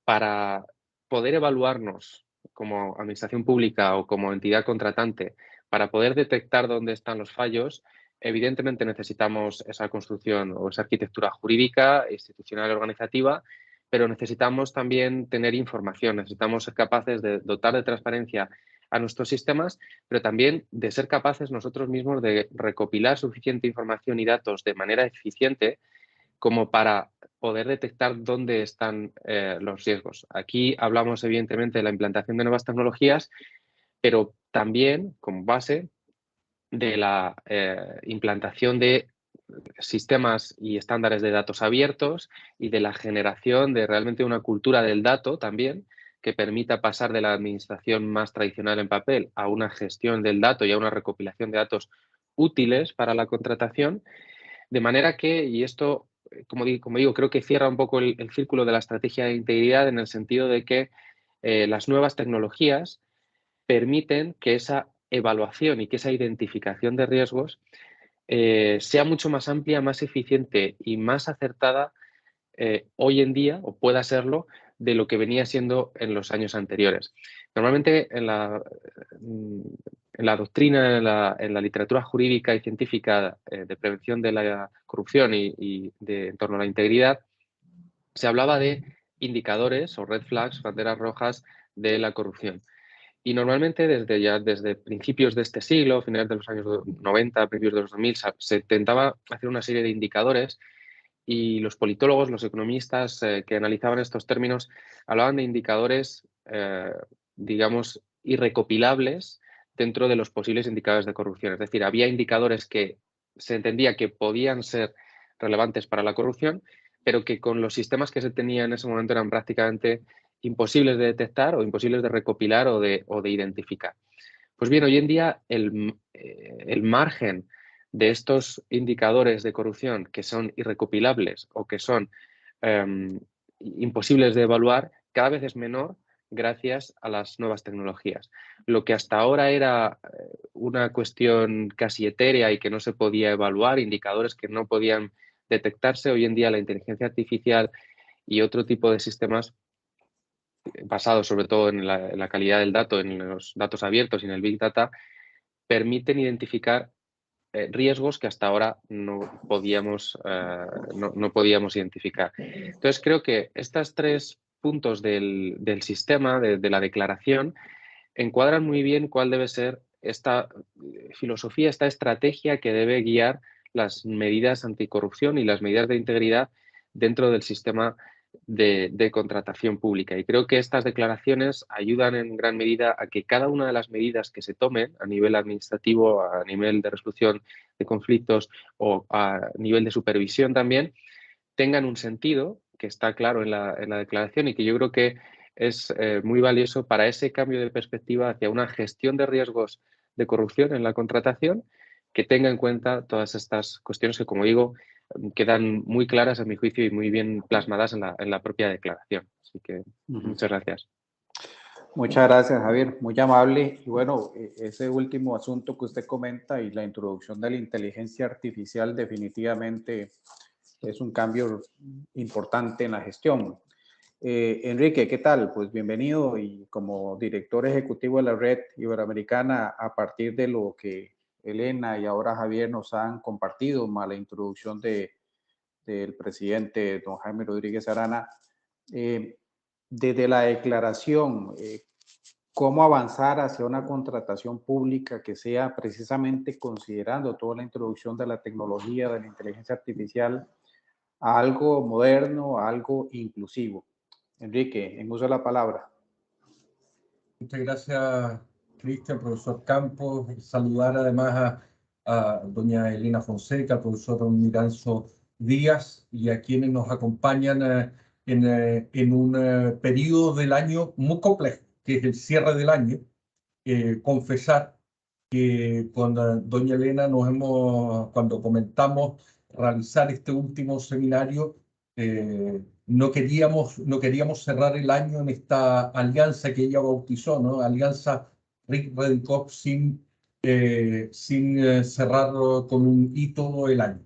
para poder evaluarnos como administración pública o como entidad contratante, para poder detectar dónde están los fallos, evidentemente necesitamos esa construcción o esa arquitectura jurídica, institucional y organizativa, pero necesitamos también tener información, necesitamos ser capaces de dotar de transparencia a nuestros sistemas, pero también de ser capaces nosotros mismos de recopilar suficiente información y datos de manera eficiente como para poder detectar dónde están los riesgos. Aquí hablamos evidentemente de la implantación de nuevas tecnologías, pero también como base de la implantación de sistemas y estándares de datos abiertos y de la generación de realmente una cultura del dato también que permita pasar de la administración más tradicional en papel a una gestión del dato y a una recopilación de datos útiles para la contratación, de manera que, y esto, como digo, creo que cierra un poco el círculo de la estrategia de integridad en el sentido de que las nuevas tecnologías permiten que esa evaluación y que esa identificación de riesgos sea mucho más amplia, más eficiente y más acertada hoy en día, o pueda serlo, de lo que venía siendo en los años anteriores. Normalmente en la doctrina, en la literatura jurídica y científica de prevención de la corrupción y en torno a la integridad, se hablaba de indicadores o red flags, banderas rojas de la corrupción. Y normalmente desde principios de este siglo, finales de los años 90, principios de los 2000, se intentaba hacer una serie de indicadores y los politólogos, los economistas que analizaban estos términos hablaban de indicadores, digamos, irrecopilables dentro de los posibles indicadores de corrupción. Es decir, había indicadores que se entendía que podían ser relevantes para la corrupción, pero que con los sistemas que se tenían en ese momento eran prácticamente imposibles de detectar o imposibles de recopilar o de identificar. Pues bien, hoy en día el margen de estos indicadores de corrupción que son irrecopilables o que son imposibles de evaluar cada vez es menor gracias a las nuevas tecnologías. Lo que hasta ahora era una cuestión casi etérea y que no se podía evaluar, indicadores que no podían detectarse, hoy en día la inteligencia artificial y otro tipo de sistemas basados sobre todo en la calidad del dato, en los datos abiertos y en el Big Data, permiten identificar riesgos que hasta ahora no podíamos identificar. Entonces, creo que estos 3 puntos del sistema, de la declaración, encuadran muy bien cuál debe ser esta filosofía, esta estrategia que debe guiar las medidas anticorrupción y las medidas de integridad dentro del sistema de contratación pública. Y creo que estas declaraciones ayudan en gran medida a que cada una de las medidas que se tomen a nivel administrativo, a nivel de resolución de conflictos o a nivel de supervisión también, tengan un sentido que está claro en la declaración y que yo creo que es muy valioso para ese cambio de perspectiva hacia una gestión de riesgos de corrupción en la contratación que tenga en cuenta todas estas cuestiones que, como digo, quedan muy claras a mi juicio y muy bien plasmadas en la propia declaración. Así que muchas gracias. Muchas gracias, Javier. Muy amable. Y bueno, ese último asunto que usted comenta y la introducción de la inteligencia artificial definitivamente es un cambio importante en la gestión. Enrique, ¿qué tal? Pues bienvenido y como director ejecutivo de la Red Iberoamericana, a partir de lo que Elena y ahora Javier nos han compartido, más la introducción del presidente don Jaime Rodríguez Arana, desde la declaración, cómo avanzar hacia una contratación pública que sea precisamente considerando toda la introducción de la tecnología, de la inteligencia artificial, a algo moderno, a algo inclusivo. Enrique, en uso de la palabra. Muchas gracias, Cristian, profesor Campos. Saludar además a doña Elena Fonseca, al profesor Miranzo Díaz y a quienes nos acompañan en un periodo del año muy complejo, que es el cierre del año. Confesar que con doña Elena cuando comentamos realizar este último seminario, no queríamos cerrar el año en esta alianza que ella bautizó, ¿no? Alianza RIC-REDICOP sin cerrar con un hito el año.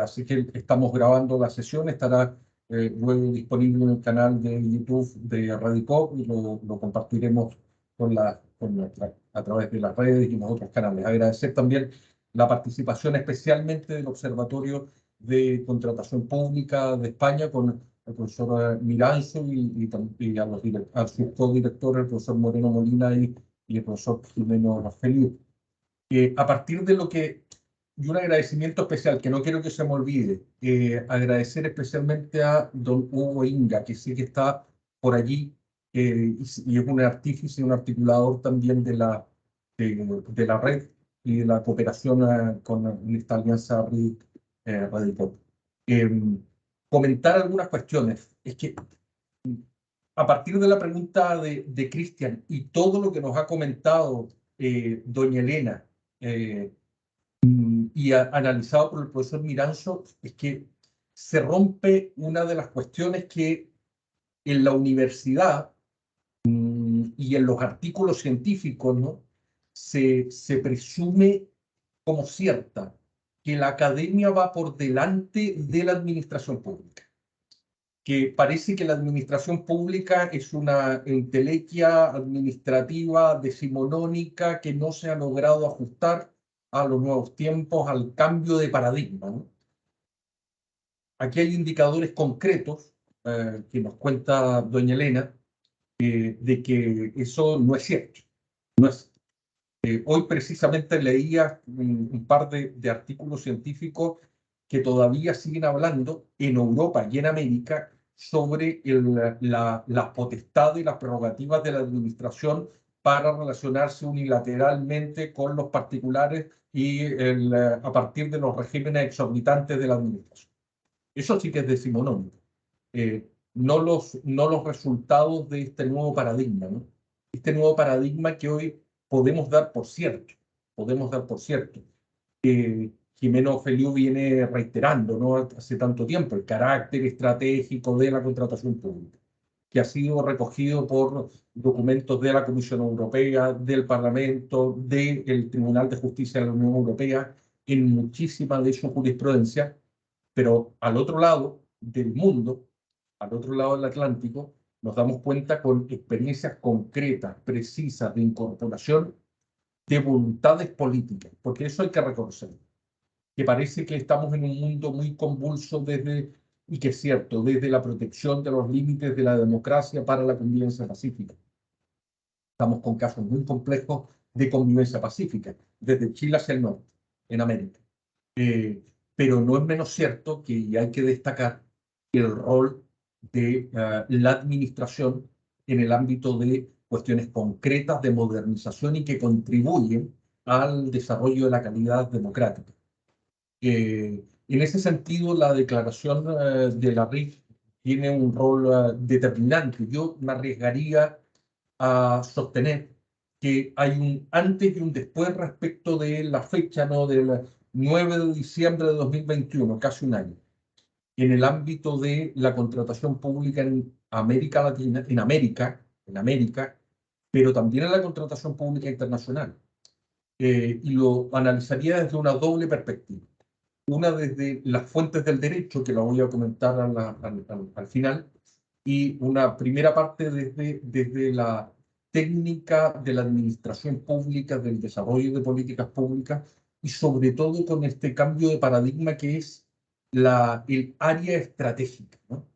Así que estamos grabando la sesión, estará luego disponible en el canal de YouTube de REDICOP y lo compartiremos a través de las redes y los otros canales. Agradecer también la participación especialmente del Observatorio de Contratación Pública de España con el profesor Miranzo y a sus codirectores, el profesor Moreno Molina y el profesor Jimeno Feliu. A partir de y un agradecimiento especial, que no quiero que se me olvide, agradecer especialmente a don Hugo Inga, que sí que está por allí, y es un artífice, un articulador también de la red y de la cooperación con esta alianza REDICOP. Comentar algunas cuestiones. Es que a partir de la pregunta de Cristian y todo lo que nos ha comentado doña Elena, y analizado por el profesor Miranzo, es que se rompe una de las cuestiones que en la universidad y en los artículos científicos, ¿no?, se presume como cierta, que la academia va por delante de la administración pública, que parece que la administración pública es una entelequia administrativa decimonónica que no se ha logrado ajustar a los nuevos tiempos, al cambio de paradigma, ¿no? Aquí hay indicadores concretos que nos cuenta doña Elena, de que eso no es cierto. No es. Hoy precisamente leía un par de artículos científicos que todavía siguen hablando en Europa y en América sobre la potestad y las prerrogativas de la administración para relacionarse unilateralmente con los particulares y a partir de los regímenes exorbitantes de la administración. Eso sí que es decimonónico. No los resultados de este nuevo paradigma, ¿no? Este nuevo paradigma que hoy podemos dar por cierto, que Jimeno Feliu viene reiterando, ¿no?, hace tanto tiempo, el carácter estratégico de la contratación pública, que ha sido recogido por documentos de la Comisión Europea, del Parlamento, del Tribunal de Justicia de la Unión Europea, en muchísima de su jurisprudencia, pero al otro lado del mundo, al otro lado del Atlántico, nos damos cuenta con experiencias concretas, precisas, de incorporación de voluntades políticas, porque eso hay que reconocer, que parece que estamos en un mundo muy convulso y que es cierto, desde la protección de los límites de la democracia para la convivencia pacífica. Estamos con casos muy complejos de convivencia pacífica, desde Chile hacia el norte, en América. Pero no es menos cierto que y hay que destacar el rol de la administración en el ámbito de cuestiones concretas de modernización y que contribuyen al desarrollo de la calidad democrática. En ese sentido, la declaración de la RIF tiene un rol determinante. Yo me arriesgaría a sostener que hay un antes y un después respecto de la fecha, ¿no?, del 9 de diciembre de 2021, casi un año, en el ámbito de la contratación pública en América Latina, en América, pero también en la contratación pública internacional. Y lo analizaría desde una doble perspectiva. Una desde las fuentes del derecho, que la voy a comentar al final, y una primera parte desde la técnica de la administración pública, del desarrollo de políticas públicas, y sobre todo con este cambio de paradigma que es el área estratégica, ¿no?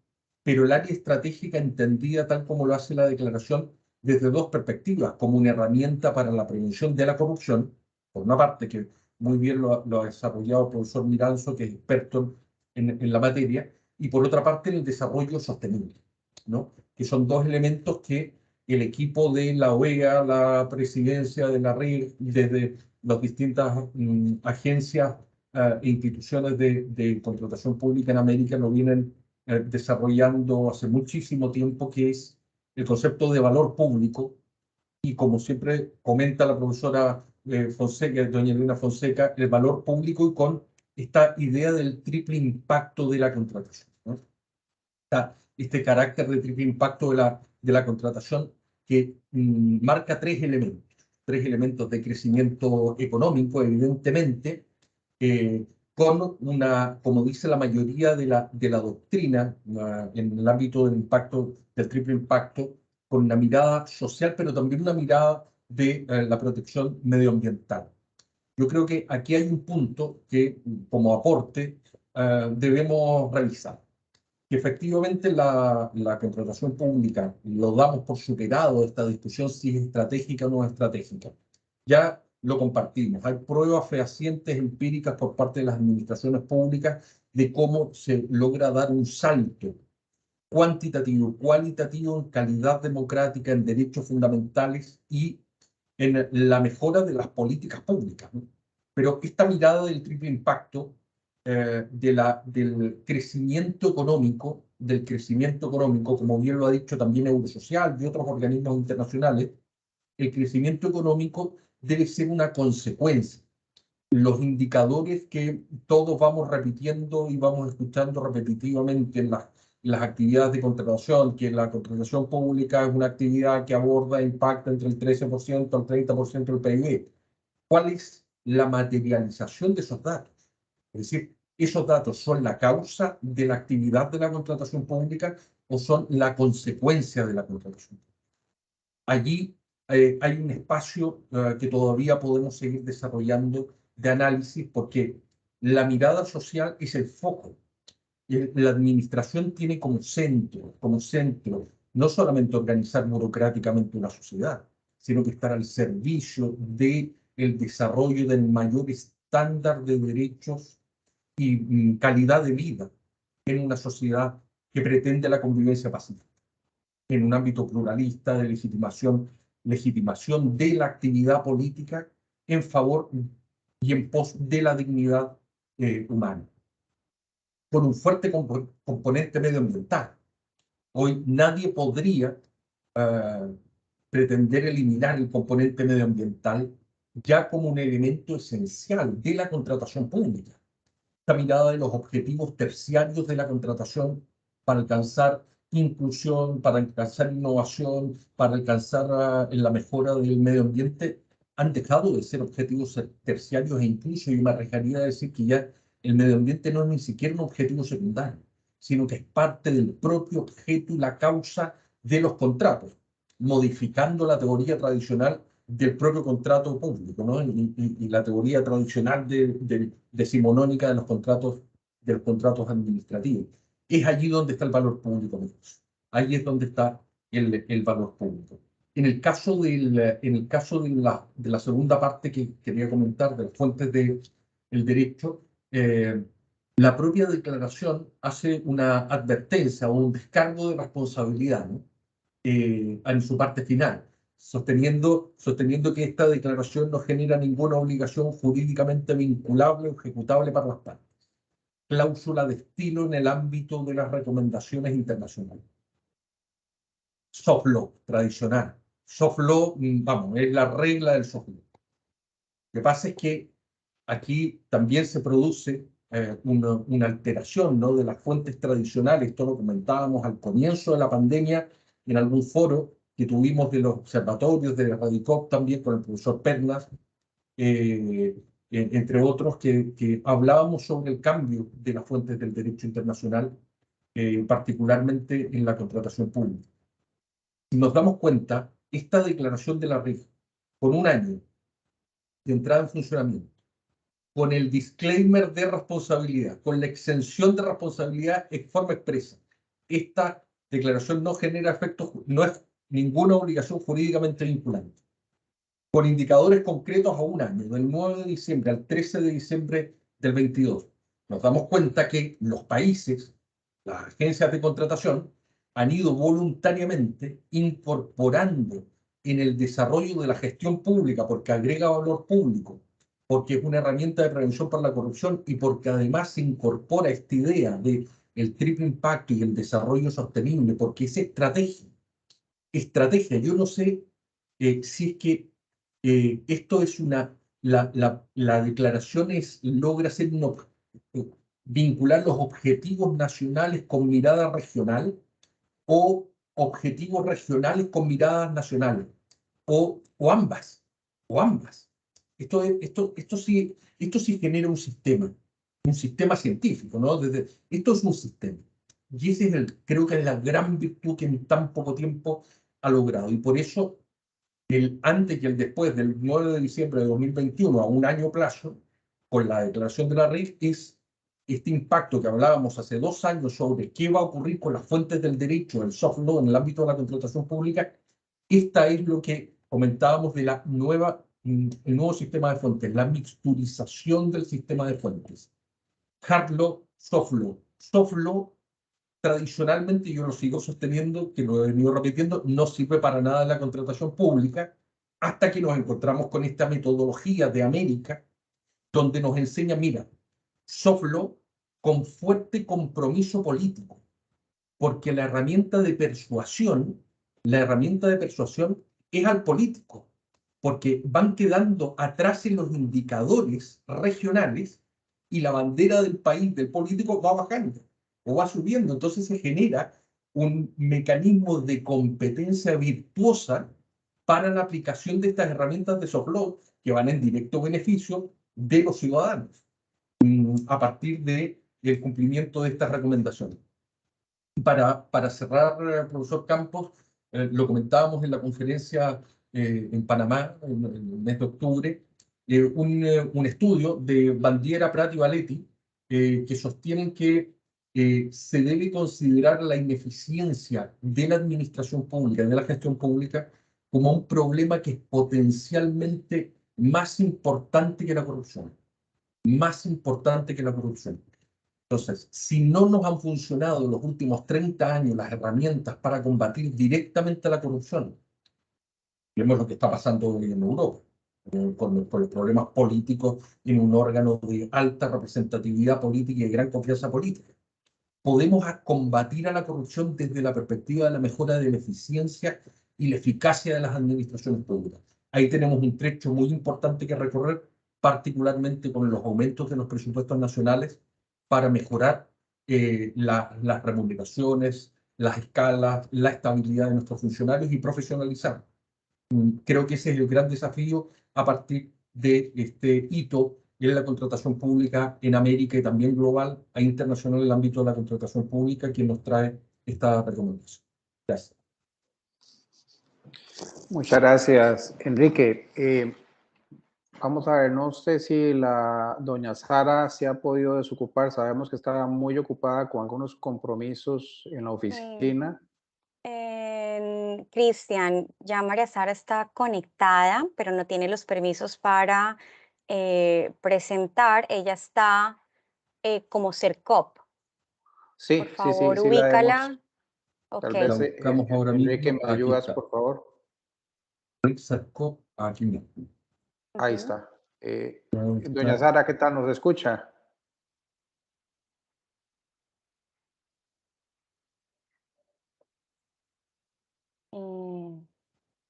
Pero el área estratégica entendida tal como lo hace la declaración desde dos perspectivas, como una herramienta para la prevención de la corrupción, por una parte, que muy bien lo ha desarrollado el profesor Miranzo, que es experto en la materia, y por otra parte el desarrollo sostenible, ¿no?, que son dos elementos que el equipo de la OEA, la presidencia de la RIF, desde las distintas agencias e instituciones de contratación pública en América lo vienen desarrollando hace muchísimo tiempo, que es el concepto de valor público. Y como siempre comenta la profesora Fonseca, doña Elena Fonseca, el valor público y con esta idea del triple impacto de la contratación, ¿no? Este carácter de triple impacto de la contratación que marca tres elementos de crecimiento económico, evidentemente, con una, como dice la mayoría de la doctrina en el ámbito del impacto, del triple impacto, con una mirada social, pero también una mirada de la protección medioambiental. Yo creo que aquí hay un punto que, como aporte, debemos revisar. Que efectivamente la contratación pública, lo damos por superado esta discusión si es estratégica o no es estratégica. Ya lo compartimos. Hay pruebas fehacientes, empíricas por parte de las administraciones públicas de cómo se logra dar un salto cuantitativo, cualitativo en calidad democrática, en derechos fundamentales y en la mejora de las políticas públicas, ¿no? Pero esta mirada del triple impacto, del crecimiento económico, como bien lo ha dicho también Eurosocial y otros organismos internacionales, el crecimiento económico debe ser una consecuencia los indicadores que todos vamos repitiendo y vamos escuchando repetitivamente en las actividades de contratación, que la contratación pública es una actividad que aborda impacto entre el 13% al 30% del PIB. ¿Cuál es la materialización de esos datos? Es decir, ¿esos datos son la causa de la actividad de la contratación pública o son la consecuencia de la contratación pública? Allí hay un espacio que todavía podemos seguir desarrollando de análisis, porque la mirada social es el foco. La administración tiene como centro no solamente organizar burocráticamente una sociedad, sino que estar al servicio del desarrollo del mayor estándar de derechos y calidad de vida en una sociedad que pretende la convivencia pacífica, en un ámbito pluralista de legitimación de la actividad política en favor y en pos de la dignidad humana, con un fuerte componente medioambiental. Hoy nadie podría pretender eliminar el componente medioambiental ya como un elemento esencial de la contratación pública. Esta mirada de los objetivos terciarios de la contratación para alcanzar inclusión, para alcanzar innovación, para alcanzar la mejora del medio ambiente, han dejado de ser objetivos terciarios, e incluso yo me arriesgaría a decir que ya el medio ambiente no es ni siquiera un objetivo secundario, sino que es parte del propio objeto y la causa de los contratos, modificando la teoría tradicional del propio contrato público, ¿no? Y la teoría tradicional decimonónica de los contratos administrativos. Es allí donde está el valor público. Ahí es donde está el valor público. En el caso de la segunda parte que quería comentar, de las fuentes del derecho, la propia declaración hace una advertencia o un descargo de responsabilidad, ¿no? En su parte final, sosteniendo que esta declaración no genera ninguna obligación jurídicamente vinculable o ejecutable para las partes. Cláusula de estilo en el ámbito de las recomendaciones internacionales. Soft law, tradicional. Soft law, vamos, es la regla del soft law. Lo que pasa es que aquí también se produce una alteración, ¿no?, de las fuentes tradicionales. Esto lo comentábamos al comienzo de la pandemia en algún foro que tuvimos de los observatorios de Radicop, también con el profesor Pernas, entre otros, que hablábamos sobre el cambio de las fuentes del derecho internacional, particularmente en la contratación pública. Si nos damos cuenta, esta declaración de la RIF, con un año de entrada en funcionamiento, con el disclaimer de responsabilidad, con la exención de responsabilidad en forma expresa, esta declaración no genera efectos, no es ninguna obligación jurídicamente vinculante. Con indicadores concretos a un año, del 9 de diciembre al 13 de diciembre del 22, nos damos cuenta que los países, las agencias de contratación, han ido voluntariamente incorporando en el desarrollo de la gestión pública, porque agrega valor público, porque es una herramienta de prevención para la corrupción y porque además se incorpora esta idea de el triple impacto y el desarrollo sostenible, porque es estrategia. Yo no sé si es que esto es la declaración logra ser vincular los objetivos nacionales con mirada regional o objetivos regionales con miradas nacionales, o ambas. Esto sí genera un sistema científico, ¿no? Esto es un sistema. Y ese creo que es la gran virtud que en tan poco tiempo ha logrado. Y por eso el antes y el después del 9 de diciembre de 2021 a un año plazo, con la declaración de la RIF, es este impacto que hablábamos hace 2 años sobre qué va a ocurrir con las fuentes del derecho, el soft law en el ámbito de la contratación pública. Esta es lo que comentábamos de el nuevo sistema de fuentes, la mixturización del sistema de fuentes. Hard law, soft law. Soft law, tradicionalmente, yo lo sigo sosteniendo, que lo he venido repitiendo, no sirve para nada en la contratación pública, hasta que nos encontramos con esta metodología de América, donde nos enseña, mira, soft law con fuerte compromiso político, porque la herramienta de persuasión es al político. porque van quedando atrás en los indicadores regionales y la bandera del país, del político, va bajando o va subiendo. Entonces se genera un mecanismo de competencia virtuosa para la aplicación de estas herramientas de soft law que van en directo beneficio de los ciudadanos a partir del cumplimiento de estas recomendaciones. Para cerrar, profesor Campos, lo comentábamos en la conferencia en Panamá en el mes de octubre, un estudio de Bandiera, Prat y Valetti que sostienen que se debe considerar la ineficiencia de la administración pública, de la gestión pública, como un problema que es potencialmente más importante que la corrupción. Más importante que la corrupción. Entonces, si no nos han funcionado en los últimos 30 años las herramientas para combatir directamente la corrupción, vemos lo que está pasando hoy en Europa, con los problemas políticos en un órgano de alta representatividad política y de gran confianza política. Podemos combatir a la corrupción desde la perspectiva de la mejora de la eficiencia y la eficacia de las administraciones públicas. Ahí tenemos un trecho muy importante que recorrer, particularmente con los aumentos de los presupuestos nacionales para mejorar las remuneraciones, las escalas, la estabilidad de nuestros funcionarios y profesionalizar. Creo que ese es el gran desafío a partir de este hito en la contratación pública en América y también global e internacional en el ámbito de la contratación pública, quien nos trae esta recomendación. Gracias. Muchas gracias, Enrique. Vamos a ver, no sé si la doña Sara se ha podido desocupar. Sabemos que estaba muy ocupada con algunos compromisos en la oficina. Cristian, ya María Sara está conectada, pero no tiene los permisos para presentar. Ella está como CERCOP. Sí, por favor, sí, ubícala. Tal vez, Enrique, ¿me ayudas, por favor? CERCOP, aquí mismo. Ahí está. Doña Sara, ¿qué tal? ¿Nos escucha?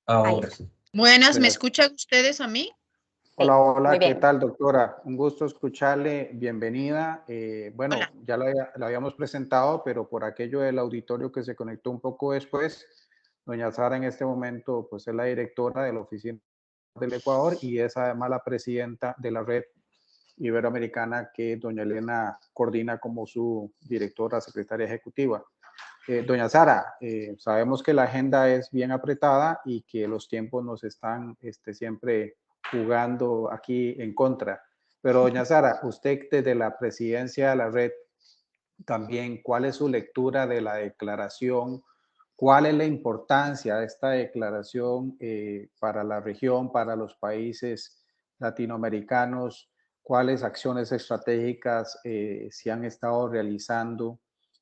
Ahora sí. Buenas, ¿me escuchan ustedes a mí? Hola, hola, ¿qué tal, doctora? Un gusto escucharle, bienvenida. Bueno, hola. Ya la habíamos presentado, pero por aquello del auditorio que se conectó un poco después, doña Sara en este momento pues es la directora de la Oficina del Ecuador y es además la presidenta de la Red Iberoamericana que doña Elena coordina como su directora, secretaria ejecutiva. Doña Sara, sabemos que la agenda es bien apretada y que los tiempos nos están siempre jugando aquí en contra. Pero doña Sara, usted desde la presidencia de la red, también, ¿cuál es su lectura de la declaración? ¿Cuál es la importancia de esta declaración para la región, para los países latinoamericanos? ¿Cuáles acciones estratégicas se han estado realizando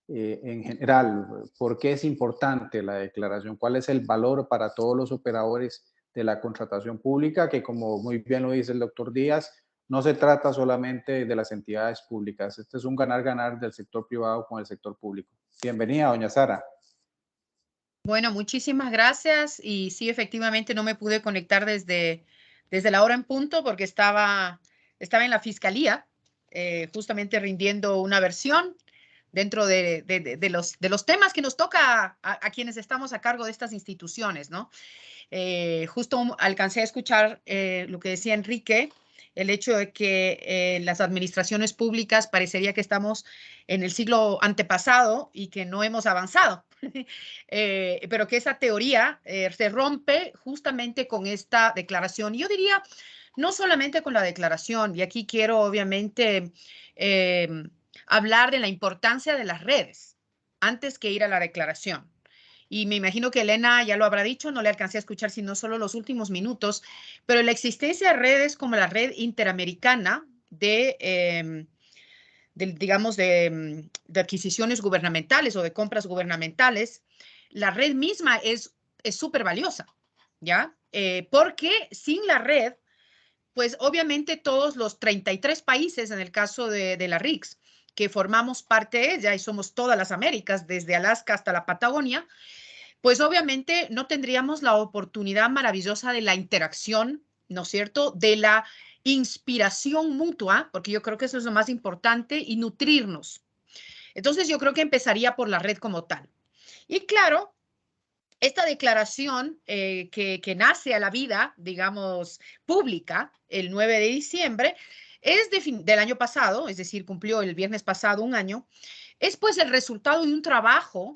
en general? ¿Por qué es importante la declaración? ¿Cuál es el valor para todos los operadores de la contratación pública? Que como muy bien lo dice el doctor Díaz, no se trata solamente de las entidades públicas. Este es un ganar-ganar del sector privado con el sector público. Bienvenida, doña Sara. Bueno, muchísimas gracias. Y sí, efectivamente no me pude conectar desde la hora en punto porque estaba en la fiscalía, justamente rindiendo una versión dentro de los temas que nos toca a quienes estamos a cargo de estas instituciones, ¿no? Justo alcancé a escuchar lo que decía Enrique, el hecho de que las administraciones públicas parecería que estamos en el siglo antepasado y que no hemos avanzado, pero que esa teoría se rompe justamente con esta declaración. Y yo diría, no solamente con la declaración, y aquí quiero obviamente hablar de la importancia de las redes antes que ir a la declaración. Y me imagino que Elena ya lo habrá dicho, no le alcancé a escuchar sino solo los últimos minutos, pero la existencia de redes como la red interamericana de adquisiciones gubernamentales o de compras gubernamentales, la red misma es súper valiosa, ¿ya? Porque sin la red, pues obviamente todos los 33 países, en el caso de la RICS, que formamos parte de ella y somos todas las Américas, desde Alaska hasta la Patagonia, pues obviamente no tendríamos la oportunidad maravillosa de la interacción, ¿no es cierto?, de la inspiración mutua, porque yo creo que eso es lo más importante, y nutrirnos. Entonces yo creo que empezaría por la red como tal. Y claro, esta declaración que nace a la vida, digamos, pública, el 9 de diciembre, es del año pasado, es decir, cumplió el viernes pasado un año, es pues el resultado de un trabajo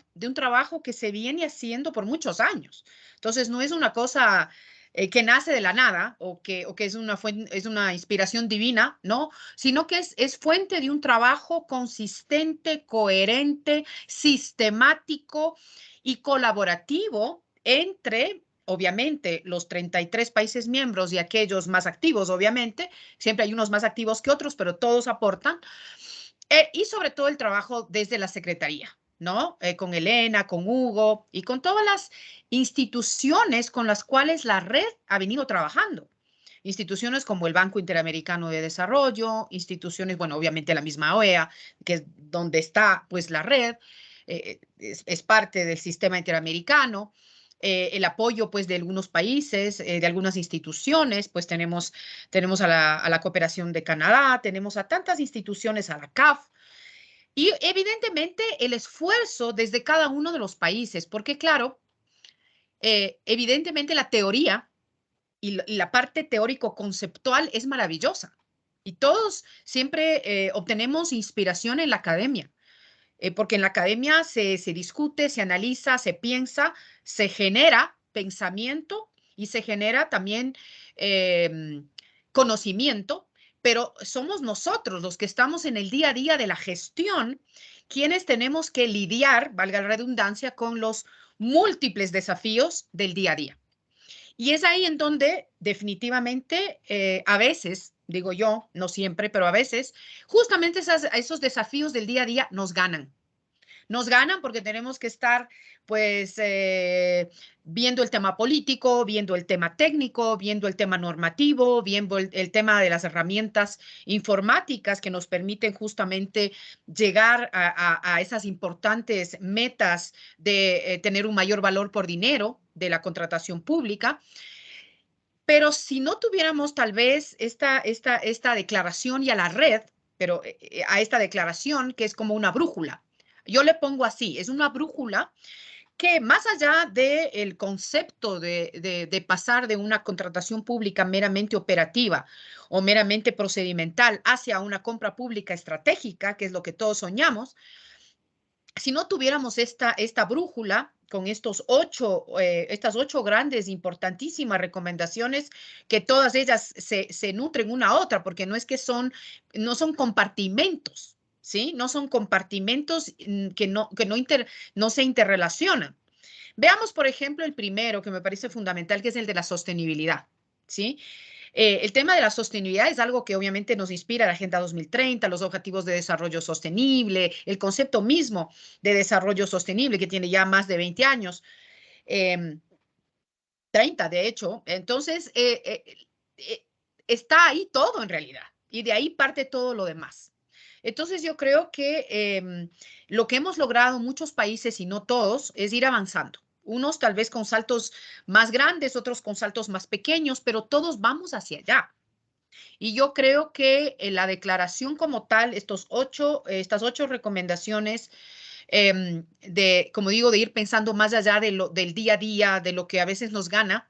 que se viene haciendo por muchos años. Entonces, no es una cosa que nace de la nada o que es una inspiración divina, ¿no? Sino que es fuente de un trabajo consistente, coherente, sistemático y colaborativo entre, obviamente, los 33 países miembros y aquellos más activos, obviamente. Siempre hay unos más activos que otros, pero todos aportan. Y sobre todo el trabajo desde la Secretaría, ¿no? Con Elena, con Hugo y con todas las instituciones con las cuales la red ha venido trabajando. Instituciones como el Banco Interamericano de Desarrollo, instituciones, bueno, obviamente la misma OEA, que es donde está pues la red, es parte del sistema interamericano. El apoyo pues de algunos países, de algunas instituciones, pues tenemos a la Cooperación de Canadá, tenemos a tantas instituciones, a la CAF, y evidentemente el esfuerzo desde cada uno de los países, porque claro, evidentemente la teoría y la parte teórico-conceptual es maravillosa. Y todos siempre obtenemos inspiración en la academia, porque en la academia se discute, se analiza, se piensa, se genera pensamiento y se genera también conocimiento, pero somos nosotros los que estamos en el día a día de la gestión quienes tenemos que lidiar, valga la redundancia, con los múltiples desafíos del día a día. Y es ahí en donde definitivamente a veces, digo yo, no siempre, pero a veces, justamente esos desafíos del día a día nos ganan. Nos ganan porque tenemos que estar, pues, viendo el tema político, viendo el tema técnico, viendo el tema normativo, viendo el tema de las herramientas informáticas que nos permiten justamente llegar a esas importantes metas de tener un mayor valor por dinero de la contratación pública. Pero si no tuviéramos tal vez esta declaración y a la red, pero a esta declaración que es como una brújula, yo le pongo así, es una brújula que más allá del concepto de pasar de una contratación pública meramente operativa o meramente procedimental hacia una compra pública estratégica, que es lo que todos soñamos, si no tuviéramos esta brújula con estas 8 grandes, importantísimas recomendaciones, que todas ellas se nutren una a otra, porque no es que no son compartimentos, ¿sí? No son compartimentos que no se interrelacionan. Veamos, por ejemplo, el primero que me parece fundamental, que es el de la sostenibilidad, ¿sí? El tema de la sostenibilidad es algo que obviamente nos inspira la Agenda 2030, los Objetivos de Desarrollo Sostenible, el concepto mismo de desarrollo sostenible que tiene ya más de 20 años, 30 de hecho. Entonces, está ahí todo en realidad y de ahí parte todo lo demás. Entonces, yo creo que lo que hemos logrado muchos países y no todos es ir avanzando. Unos tal vez con saltos más grandes, otros con saltos más pequeños, pero todos vamos hacia allá. Y yo creo que la declaración como tal, estas 8 recomendaciones, como digo, de ir pensando más allá del día a día, de lo que a veces nos gana,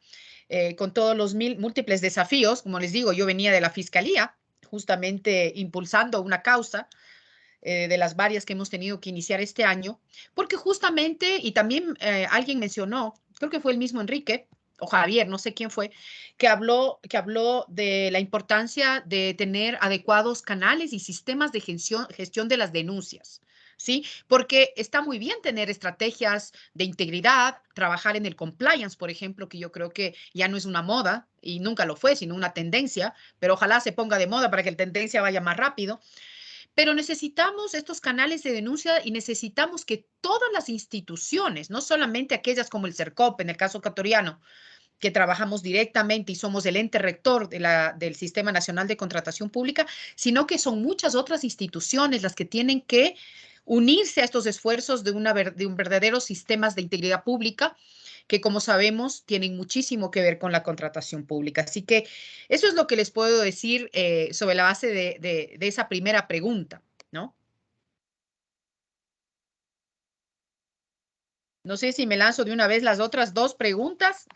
con todos los múltiples desafíos. Como les digo, yo venía de la Fiscalía, justamente impulsando una causa de las varias que hemos tenido que iniciar este año, porque justamente, y también alguien mencionó, creo que fue el mismo Enrique, o Javier, no sé quién fue, que habló de la importancia de tener adecuados canales y sistemas de gestión de las denuncias, ¿sí? Porque está muy bien tener estrategias de integridad, trabajar en el compliance, por ejemplo, que yo creo que ya no es una moda y nunca lo fue, sino una tendencia, pero ojalá se ponga de moda para que la tendencia vaya más rápido. Pero necesitamos estos canales de denuncia y necesitamos que todas las instituciones, no solamente aquellas como el CERCOP, en el caso ecuatoriano, que trabajamos directamente y somos el ente rector del Sistema Nacional de Contratación Pública, sino que son muchas otras instituciones las que tienen que unirse a estos esfuerzos de un verdadero sistemas de integridad pública, que como sabemos tienen muchísimo que ver con la contratación pública. Así que eso es lo que les puedo decir sobre la base de esa primera pregunta, ¿no? No sé si me lanzo de una vez las otras dos preguntas.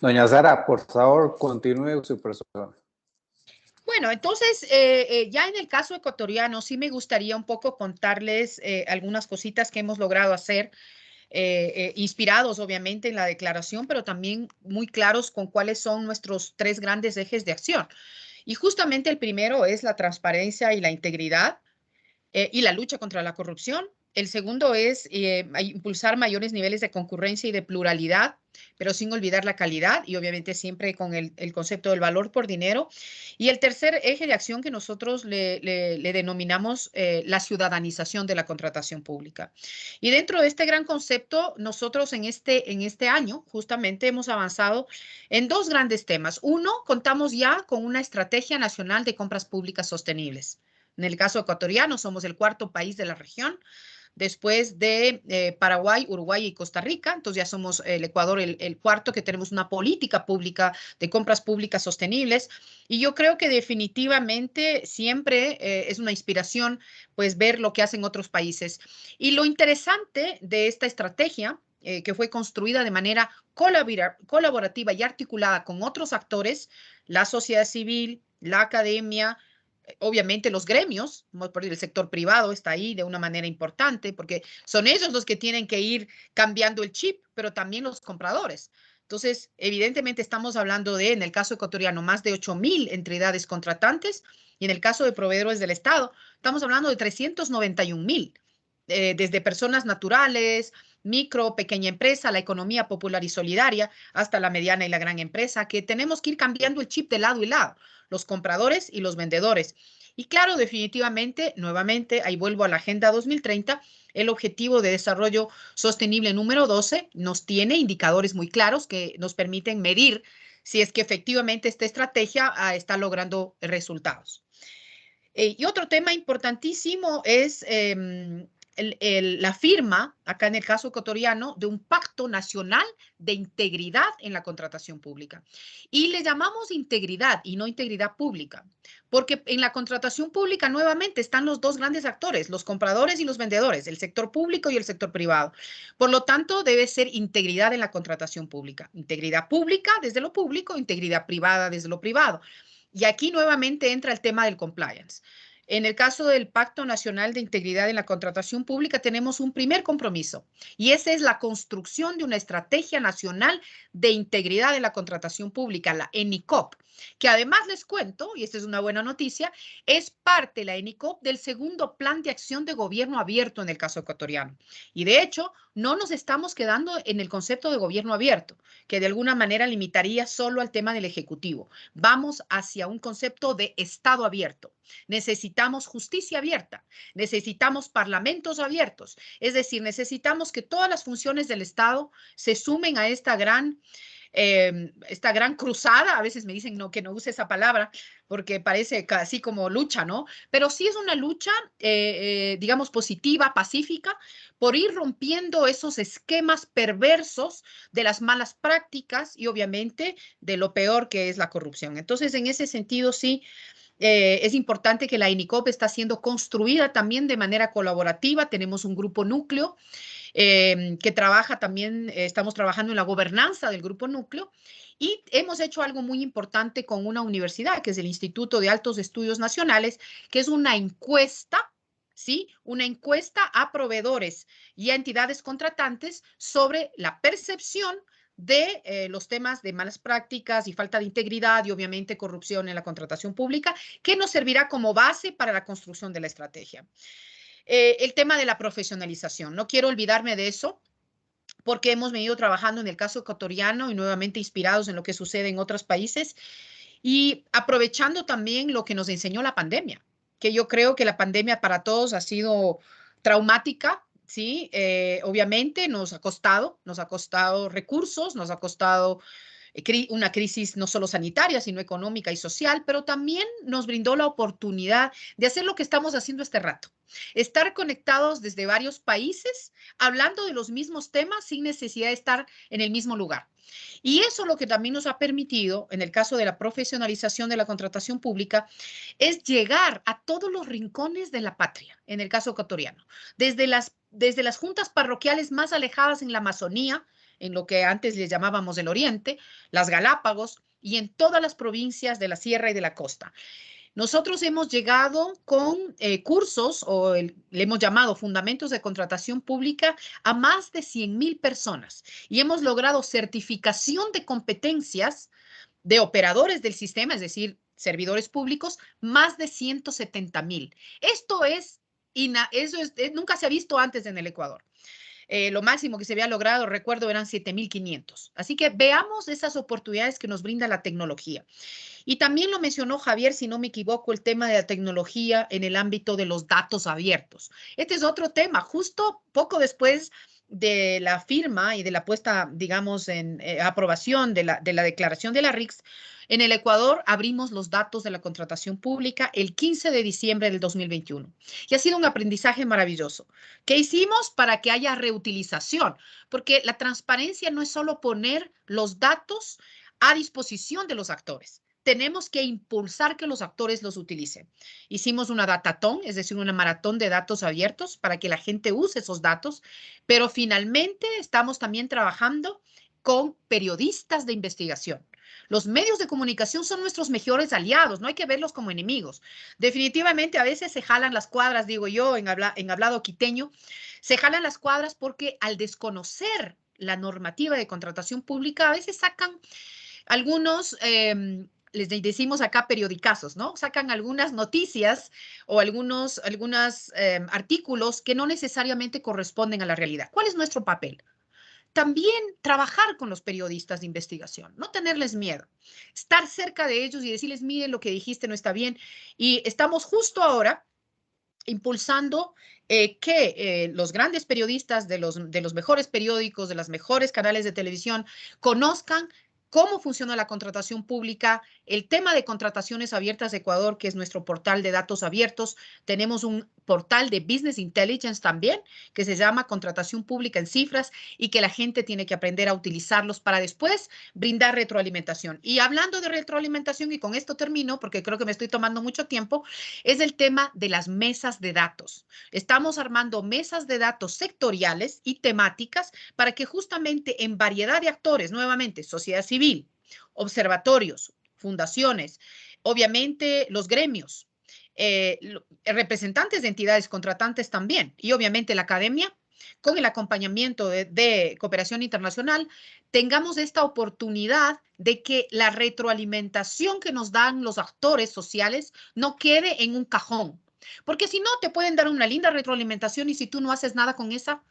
Doña Sara, por favor, continúe su persona. Bueno, entonces, ya en el caso ecuatoriano, sí me gustaría un poco contarles algunas cositas que hemos logrado hacer, inspirados obviamente en la declaración, pero también muy claros con cuáles son nuestros 3 grandes ejes de acción. Y justamente el primero es la transparencia y la integridad y la lucha contra la corrupción. El segundo es impulsar mayores niveles de concurrencia y de pluralidad, pero sin olvidar la calidad y obviamente siempre con el concepto del valor por dinero. Y el tercer eje de acción que nosotros le denominamos la ciudadanización de la contratación pública. Y dentro de este gran concepto, nosotros en este año justamente hemos avanzado en 2 grandes temas. Uno, contamos ya con una estrategia nacional de compras públicas sostenibles. En el caso ecuatoriano, somos el 4º país de la región, después de Paraguay, Uruguay y Costa Rica. Entonces ya somos el Ecuador el 4º que tenemos una política pública de compras públicas sostenibles. Y yo creo que definitivamente siempre es una inspiración pues ver lo que hacen otros países. Y lo interesante de esta estrategia que fue construida de manera colaborativa y articulada con otros actores, la sociedad civil, la academia, obviamente los gremios, el sector privado está ahí de una manera importante porque son ellos los que tienen que ir cambiando el chip, pero también los compradores. Entonces, evidentemente estamos hablando de, en el caso ecuatoriano, más de 8,000 entidades contratantes y en el caso de proveedores del Estado, estamos hablando de 391,000, desde personas naturales, micro, pequeña empresa, la economía popular y solidaria, hasta la mediana y la gran empresa, que tenemos que ir cambiando el chip de lado y lado, los compradores y los vendedores. Y claro, definitivamente, nuevamente, ahí vuelvo a la Agenda 2030, el Objetivo de Desarrollo Sostenible número 12 nos tiene indicadores muy claros que nos permiten medir si es que efectivamente esta estrategia está logrando resultados. Y otro tema importantísimo es la firma, acá en el caso ecuatoriano, de un pacto nacional de integridad en la contratación pública. Y le llamamos integridad y no integridad pública, porque en la contratación pública nuevamente están los 2 grandes actores, los compradores y los vendedores, el sector público y el sector privado. Por lo tanto, debe ser integridad en la contratación pública. Integridad pública desde lo público, integridad privada desde lo privado. Y aquí nuevamente entra el tema del compliance. En el caso del Pacto Nacional de Integridad en la Contratación Pública tenemos un primer compromiso y ese es la construcción de una estrategia nacional de integridad en la contratación pública, la ENICOP, que además les cuento, y esta es una buena noticia, es parte la ENICOP del segundo plan de acción de gobierno abierto en el caso ecuatoriano. Y de hecho, no nos estamos quedando en el concepto de gobierno abierto, que de alguna manera limitaría solo al tema del Ejecutivo. Vamos hacia un concepto de Estado abierto. Necesitamos justicia abierta, necesitamos parlamentos abiertos, es decir, necesitamos que todas las funciones del Estado se sumen a esta gran cruzada. A veces me dicen no, que no use esa palabra porque parece así como lucha, ¿no? Pero sí es una lucha, digamos, positiva, pacífica, por ir rompiendo esos esquemas perversos de las malas prácticas y obviamente de lo peor que es la corrupción. Entonces, en ese sentido, sí, es importante que la ENICOP está siendo construida también de manera colaborativa. Tenemos un grupo núcleo que trabaja también, estamos trabajando en la gobernanza del grupo núcleo y hemos hecho algo muy importante con una universidad, que es el Instituto de Altos Estudios Nacionales, que es una encuesta, ¿sí? Una encuesta a proveedores y a entidades contratantes sobre la percepción de los temas de malas prácticas y falta de integridad y obviamente corrupción en la contratación pública, que nos servirá como base para la construcción de la estrategia. El tema de la profesionalización, no quiero olvidarme de eso, porque hemos venido trabajando en el caso ecuatoriano y nuevamente inspirados en lo que sucede en otros países y aprovechando también lo que nos enseñó la pandemia, que yo creo que la pandemia para todos ha sido traumática. Sí, obviamente nos ha costado recursos, nos ha costado una crisis no solo sanitaria, sino económica y social, pero también nos brindó la oportunidad de hacer lo que estamos haciendo este rato. Estar conectados desde varios países, hablando de los mismos temas sin necesidad de estar en el mismo lugar. Y eso lo que también nos ha permitido, en el caso de la profesionalización de la contratación pública, es llegar a todos los rincones de la patria, en el caso ecuatoriano. Desde las juntas parroquiales más alejadas en la Amazonía, en lo que antes les llamábamos el Oriente, las Galápagos y en todas las provincias de la Sierra y de la Costa. Nosotros hemos llegado con cursos, le hemos llamado Fundamentos de Contratación Pública, a más de 100,000 personas y hemos logrado certificación de competencias de operadores del sistema, es decir, servidores públicos, más de 170,000. Esto nunca se ha visto antes en el Ecuador. Lo máximo que se había logrado, recuerdo, eran 7,500. Así que veamos esas oportunidades que nos brinda la tecnología. Y también lo mencionó Javier, si no me equivoco, el tema de la tecnología en el ámbito de los datos abiertos. Este es otro tema. Justo poco después de la firma y de la puesta, digamos, en aprobación de la declaración de la RICS, en el Ecuador abrimos los datos de la contratación pública el 15 de diciembre del 2021. Y ha sido un aprendizaje maravilloso. ¿Qué hicimos para que haya reutilización? Porque la transparencia no es solo poner los datos a disposición de los actores. Tenemos que impulsar que los actores los utilicen. Hicimos una datatón, es decir, una maratón de datos abiertos para que la gente use esos datos, pero finalmente estamos también trabajando con periodistas de investigación. Los medios de comunicación son nuestros mejores aliados, no hay que verlos como enemigos. Definitivamente a veces se jalan las cuadras, digo yo, en hablado quiteño, se jalan las cuadras porque al desconocer la normativa de contratación pública, a veces sacan algunos, les decimos acá periodicazos, ¿no? Sacan algunas noticias o algunos artículos que no necesariamente corresponden a la realidad. ¿Cuál es nuestro papel? También trabajar con los periodistas de investigación, no tenerles miedo, estar cerca de ellos y decirles, miren, lo que dijiste no está bien. Y estamos justo ahora impulsando que los grandes periodistas de los mejores periódicos, de los mejores canales de televisión, conozcan cómo funciona la contratación pública, el tema de contrataciones abiertas de Ecuador, que es nuestro portal de datos abiertos. Tenemos un portal de Business Intelligence también, que se llama Contratación Pública en Cifras, y que la gente tiene que aprender a utilizarlos para después brindar retroalimentación. Y hablando de retroalimentación, y con esto termino, porque creo que me estoy tomando mucho tiempo, es el tema de las mesas de datos. Estamos armando mesas de datos sectoriales y temáticas para que justamente en variedad de actores, nuevamente, sociedad civil, observatorios, fundaciones, obviamente los gremios, representantes de entidades contratantes también, y obviamente la academia, con el acompañamiento de cooperación internacional, tengamos esta oportunidad de que la retroalimentación que nos dan los actores sociales no quede en un cajón. Porque si no, te pueden dar una linda retroalimentación y si tú no haces nada con esa,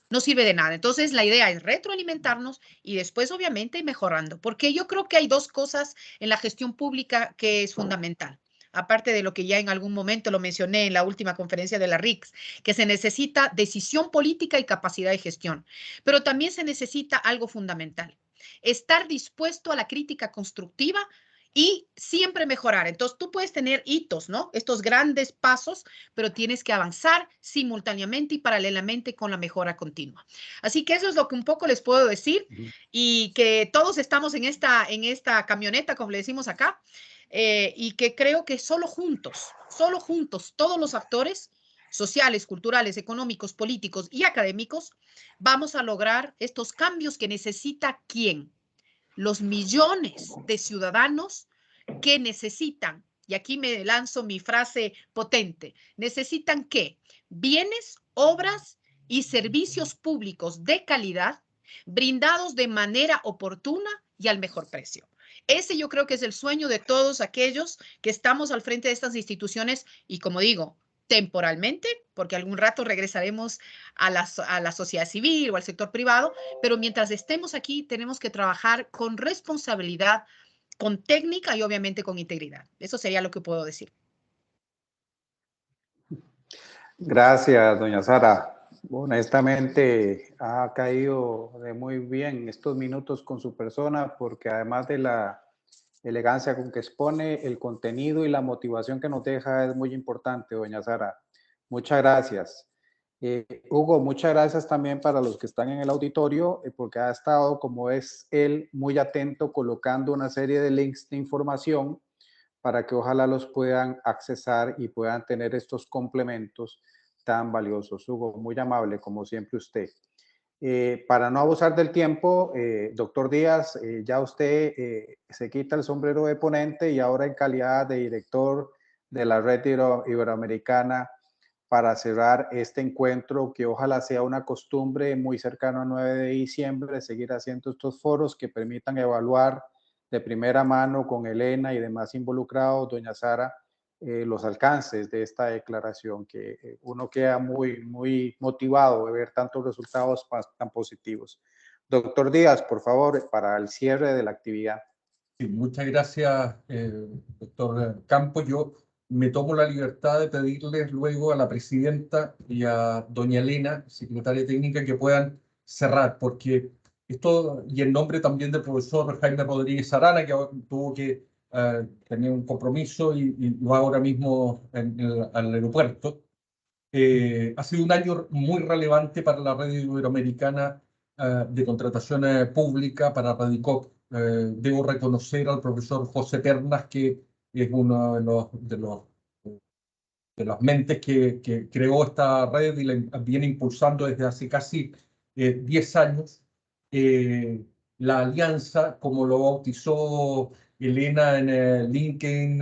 no sirve de nada. Entonces, la idea es retroalimentarnos y después, obviamente, ir mejorando. Porque yo creo que hay dos cosas en la gestión pública que es fundamental. Aparte de lo que ya en algún momento lo mencioné en la última conferencia de la RICS, que se necesita decisión política y capacidad de gestión. Pero también se necesita algo fundamental, estar dispuesto a la crítica constructiva y siempre mejorar. Entonces, tú puedes tener hitos, ¿no? Estos grandes pasos, pero tienes que avanzar simultáneamente y paralelamente con la mejora continua. Así que eso es lo que un poco les puedo decir y que todos estamos en esta camioneta, como le decimos acá, y que creo que solo juntos, todos los actores sociales, culturales, económicos, políticos y académicos, vamos a lograr estos cambios que necesita ¿quién? Los millones de ciudadanos que necesitan, y aquí me lanzo mi frase potente, necesitan ¿qué? Bienes, obras y servicios públicos de calidad brindados de manera oportuna y al mejor precio. Ese yo creo que es el sueño de todos aquellos que estamos al frente de estas instituciones y, como digo, temporalmente, porque algún rato regresaremos a la sociedad civil o al sector privado, pero mientras estemos aquí tenemos que trabajar con responsabilidad, con técnica y obviamente con integridad. Eso sería lo que puedo decir. Gracias, doña Sara. Honestamente, ha caído de muy bien estos minutos con su persona, porque además de la elegancia con que expone, el contenido y la motivación que nos deja es muy importante, doña Sara. Muchas gracias. Hugo, muchas gracias también para los que están en el auditorio, porque ha estado, como es él, muy atento colocando una serie de links de información para que ojalá los puedan accesar y puedan tener estos complementos tan valiosos. Hugo, muy amable, como siempre usted. Para no abusar del tiempo, doctor Díaz, ya usted se quita el sombrero de ponente y ahora en calidad de director de la Red Iberoamericana, para cerrar este encuentro, que ojalá sea una costumbre muy cercana al 9 de diciembre, seguir haciendo estos foros que permitan evaluar de primera mano con Elena y demás involucrados, doña Sara, los alcances de esta declaración, que uno queda muy motivado de ver tantos resultados tan positivos. Doctor Díaz, por favor, para el cierre de la actividad. Sí, muchas gracias, doctor Campos. Yo me tomo la libertad de pedirles luego a la presidenta y a doña Elena, secretaria técnica, que puedan cerrar, porque esto, y en nombre también del profesor Jaime Rodríguez Arana, que tuvo que tener un compromiso y va ahora mismo al aeropuerto. Ha sido un año muy relevante para la red iberoamericana de contratación pública, para Radicop. Debo reconocer al profesor José Pernas, que es uno de las mentes que creó esta red y la viene impulsando desde hace casi 10 años. La alianza, como lo bautizó Elena en LinkedIn,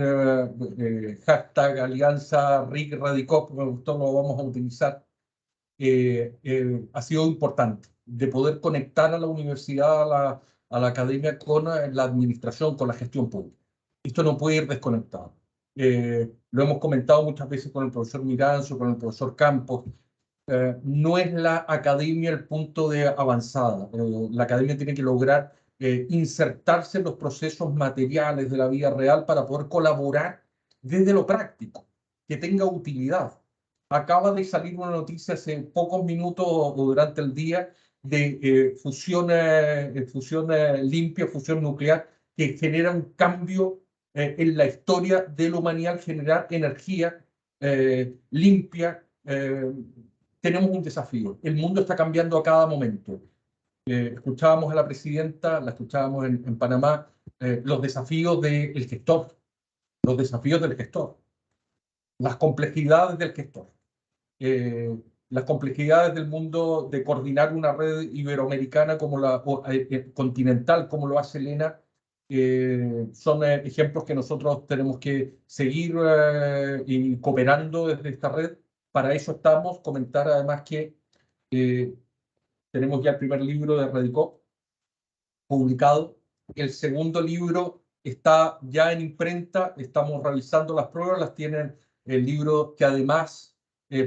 hashtag alianza RIC Radicop, esto lo vamos a utilizar, ha sido importante, de poder conectar a la universidad, a la academia con la administración, con la gestión pública. Esto no puede ir desconectado. Lo hemos comentado muchas veces con el profesor Miranzo, con el profesor Campos. No es la academia el punto de avanzada. La academia tiene que lograr insertarse en los procesos materiales de la vida real para poder colaborar desde lo práctico, que tenga utilidad. Acaba de salir una noticia hace pocos minutos o durante el día de fusión limpia, fusión nuclear, que genera un cambio en la historia de la humanidad, generar energía limpia. Tenemos un desafío. El mundo está cambiando a cada momento. Escuchábamos a la presidenta, la escuchábamos en Panamá, los desafíos del gestor, los desafíos del gestor, las complejidades del gestor, las complejidades del mundo de coordinar una red iberoamericana como continental, como lo hace Elena. Son ejemplos que nosotros tenemos que seguir y cooperando desde esta red. Para eso estamos. Comentar además que tenemos ya el primer libro de Radicop publicado. El segundo libro está ya en imprenta. Estamos realizando las pruebas. Las tienen el libro que además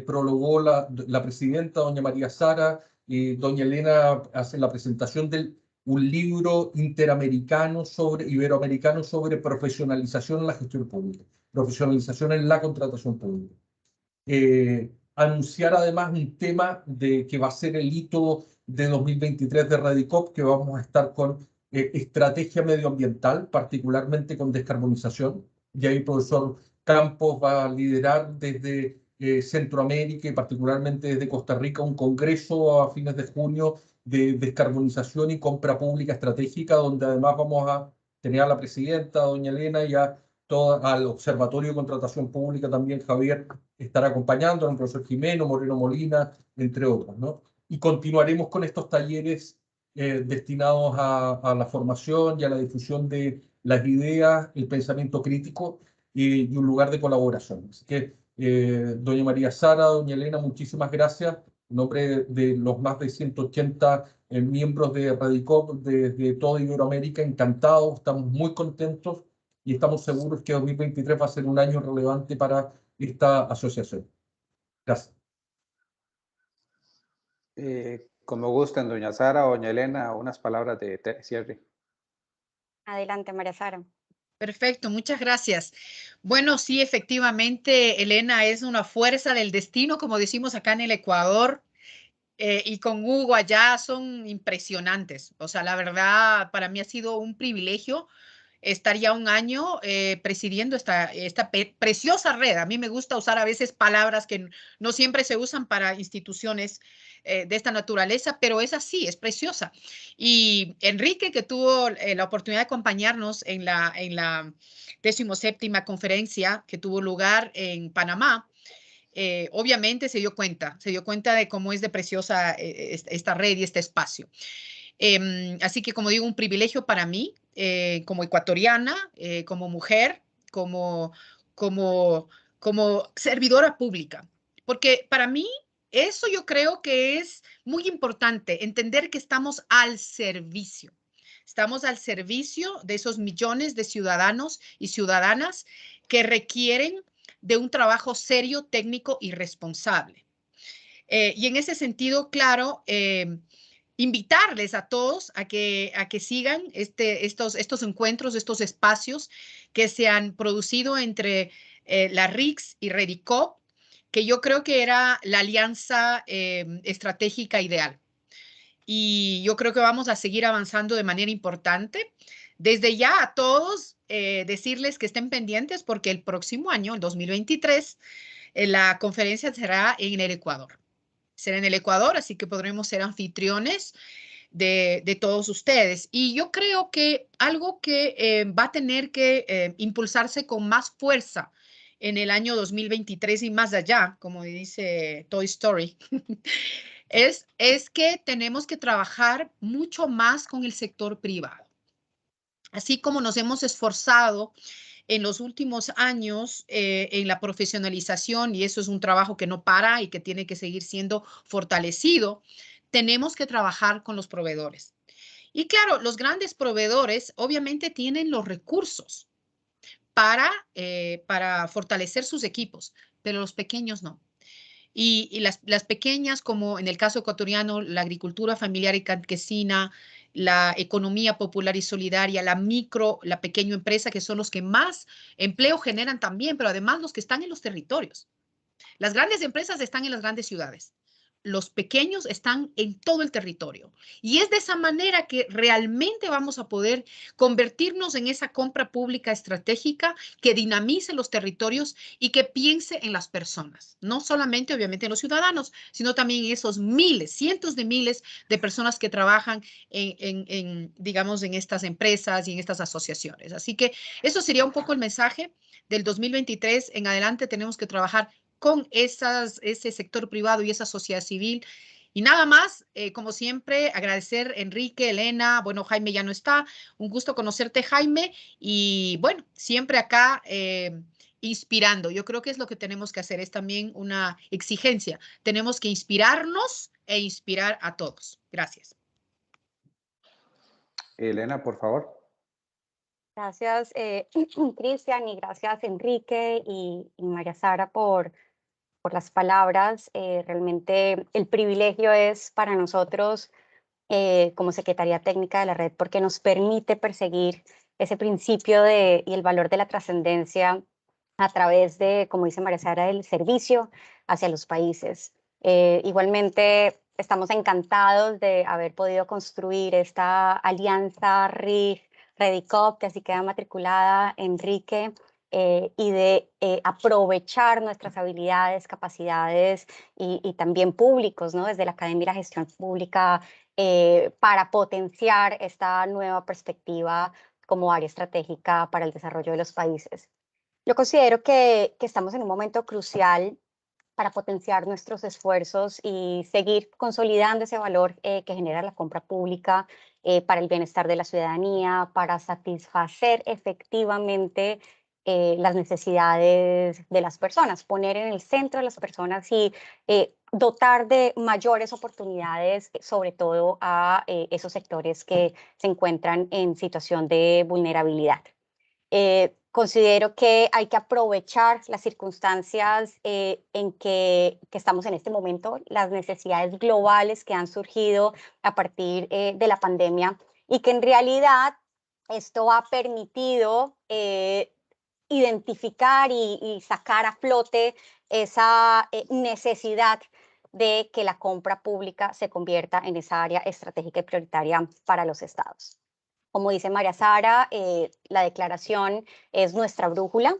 prologó la presidenta, doña María Sara, y doña Elena hace la presentación de un libro interamericano iberoamericano sobre profesionalización en la gestión pública, profesionalización en la contratación pública. Anunciar además un tema que va a ser el hito de 2023 de Radicop, que vamos a estar con estrategia medioambiental, particularmente con descarbonización. Y ahí el profesor Campos va a liderar desde Centroamérica y particularmente desde Costa Rica un congreso a fines de junio de descarbonización y compra pública estratégica, donde además vamos a tener a la presidenta, doña Elena, y al Observatorio de Contratación Pública también Javier estará acompañando, el profesor Jimeno, Moreno Molina, entre otros, ¿no? Y continuaremos con estos talleres destinados a la formación y a la difusión de las ideas, el pensamiento crítico y un lugar de colaboración. Así que, doña María Sara, doña Elena, muchísimas gracias. En nombre de los más de 180 miembros de Radicop de toda Iberoamérica, encantados, estamos muy contentos y estamos seguros que 2023 va a ser un año relevante para esta asociación. Gracias. Como gusten, doña Sara o doña Elena, unas palabras de cierre. Adelante, María Sara. Perfecto, muchas gracias. Bueno, sí, efectivamente, Elena es una fuerza del destino, como decimos acá en el Ecuador. y con Hugo allá son impresionantes. O sea, la verdad, para mí ha sido un privilegio estar ya un año presidiendo esta preciosa red. A mí me gusta usar a veces palabras que no siempre se usan para instituciones de esta naturaleza, pero es así, es preciosa. Y Enrique, que tuvo la oportunidad de acompañarnos en la 17ª conferencia que tuvo lugar en Panamá, obviamente se dio cuenta de cómo es de preciosa esta red y este espacio. Así que, como digo, un privilegio para mí, como ecuatoriana, como mujer, como servidora pública, porque para mí eso yo creo que es muy importante, entender que estamos al servicio. Estamos al servicio de esos millones de ciudadanos y ciudadanas que requieren de un trabajo serio, técnico y responsable. Y en ese sentido, claro, invitarles a todos a que sigan estos encuentros, estos espacios que se han producido entre la RICS y Redicop, que yo creo que era la alianza estratégica ideal. Y yo creo que vamos a seguir avanzando de manera importante. Desde ya a todos decirles que estén pendientes porque el próximo año, el 2023, la conferencia será en el Ecuador. Será en el Ecuador, así que podremos ser anfitriones de todos ustedes. Y yo creo que algo que va a tener que impulsarse con más fuerza en el año 2023 y más allá, como dice Toy Story, es que tenemos que trabajar mucho más con el sector privado. Así como nos hemos esforzado en los últimos años en la profesionalización, y eso es un trabajo que no para y que tiene que seguir siendo fortalecido, tenemos que trabajar con los proveedores. Y claro, los grandes proveedores obviamente tienen los recursos para fortalecer sus equipos, pero los pequeños no. Y las pequeñas, como en el caso ecuatoriano, la agricultura familiar y campesina, la economía popular y solidaria, la pequeña empresa, que son los que más empleo generan también, pero además los que están en los territorios. Las grandes empresas están en las grandes ciudades. Los pequeños están en todo el territorio. Y es de esa manera que realmente vamos a poder convertirnos en esa compra pública estratégica que dinamice los territorios y que piense en las personas. No solamente, obviamente, en los ciudadanos, sino también en esos miles, cientos de miles de personas que trabajan digamos, en estas empresas y en estas asociaciones. Así que eso sería un poco el mensaje del 2023. En adelante tenemos que trabajar con ese sector privado y esa sociedad civil. Y nada más, como siempre, agradecer Enrique, Elena, bueno, Jaime ya no está, un gusto conocerte, Jaime, y bueno, siempre acá inspirando. Yo creo que es lo que tenemos que hacer, es también una exigencia. Tenemos que inspirarnos e inspirar a todos. Gracias. Elena, por favor. Gracias, Cristian, y gracias, Enrique y María Sara, por las palabras. Realmente el privilegio es para nosotros como Secretaría Técnica de la Red, porque nos permite perseguir ese principio y el valor de la trascendencia a través de, como dice María Sara, del servicio hacia los países. Igualmente, estamos encantados de haber podido construir esta alianza Redicop, que así queda matriculada, Enrique, y de aprovechar nuestras habilidades, capacidades y también públicos, ¿no? Desde la Academia de la Gestión Pública, para potenciar esta nueva perspectiva como área estratégica para el desarrollo de los países. Yo considero que estamos en un momento crucial para potenciar nuestros esfuerzos y seguir consolidando ese valor que genera la compra pública para el bienestar de la ciudadanía, para satisfacer efectivamente las necesidades de las personas, poner en el centro a las personas y dotar de mayores oportunidades, sobre todo a esos sectores que se encuentran en situación de vulnerabilidad. Considero que hay que aprovechar las circunstancias en que estamos en este momento, las necesidades globales que han surgido a partir de la pandemia y que en realidad esto ha permitido identificar y sacar a flote esa necesidad de que la compra pública se convierta en esa área estratégica y prioritaria para los estados. Como dice María Sara, la declaración es nuestra brújula.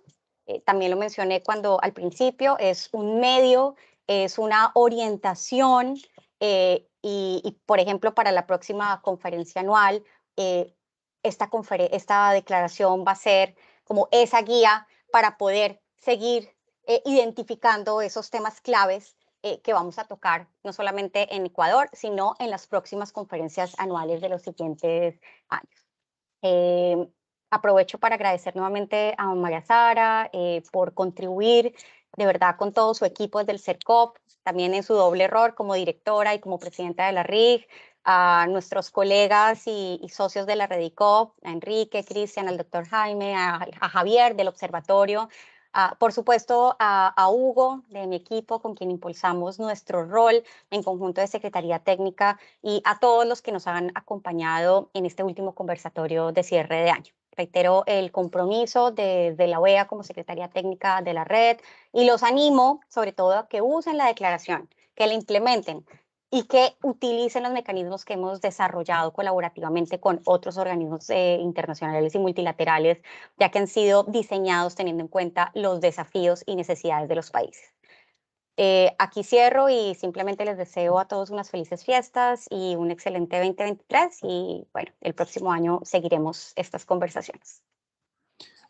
También lo mencioné al principio, es un medio, es una orientación y, por ejemplo, para la próxima conferencia anual, esta declaración va a ser como esa guía para poder seguir identificando esos temas claves que vamos a tocar, no solamente en Ecuador, sino en las próximas conferencias anuales de los siguientes años. Aprovecho para agradecer nuevamente a María Sara por contribuir de verdad con todo su equipo desde el CERCOP, también en su doble rol como directora y como presidenta de la RIG, a nuestros colegas y socios de la REDICOP, a Enrique, Cristian, al doctor Jaime, a Javier del observatorio, por supuesto a Hugo de mi equipo con quien impulsamos nuestro rol en conjunto de Secretaría Técnica y a todos los que nos han acompañado en este último conversatorio de cierre de año. Reitero el compromiso de la OEA como Secretaría Técnica de la red y los animo sobre todo a que usen la declaración, que la implementen y que utilicen los mecanismos que hemos desarrollado colaborativamente con otros organismos internacionales y multilaterales, ya que han sido diseñados teniendo en cuenta los desafíos y necesidades de los países. Aquí cierro y simplemente les deseo a todos unas felices fiestas y un excelente 2023 y bueno, el próximo año seguiremos estas conversaciones.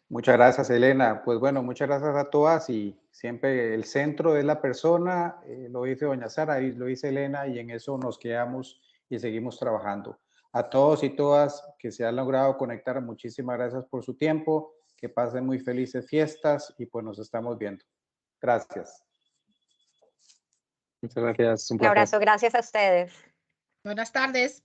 Muchas gracias, Elena. Pues bueno, muchas gracias a todas y siempre el centro es la persona, lo dice doña Sara y lo dice Elena y en eso nos quedamos y seguimos trabajando. A todos y todas que se han logrado conectar, muchísimas gracias por su tiempo, que pasen muy felices fiestas y pues nos estamos viendo. Gracias. Muchas gracias. Un abrazo, gracias a ustedes. Buenas tardes.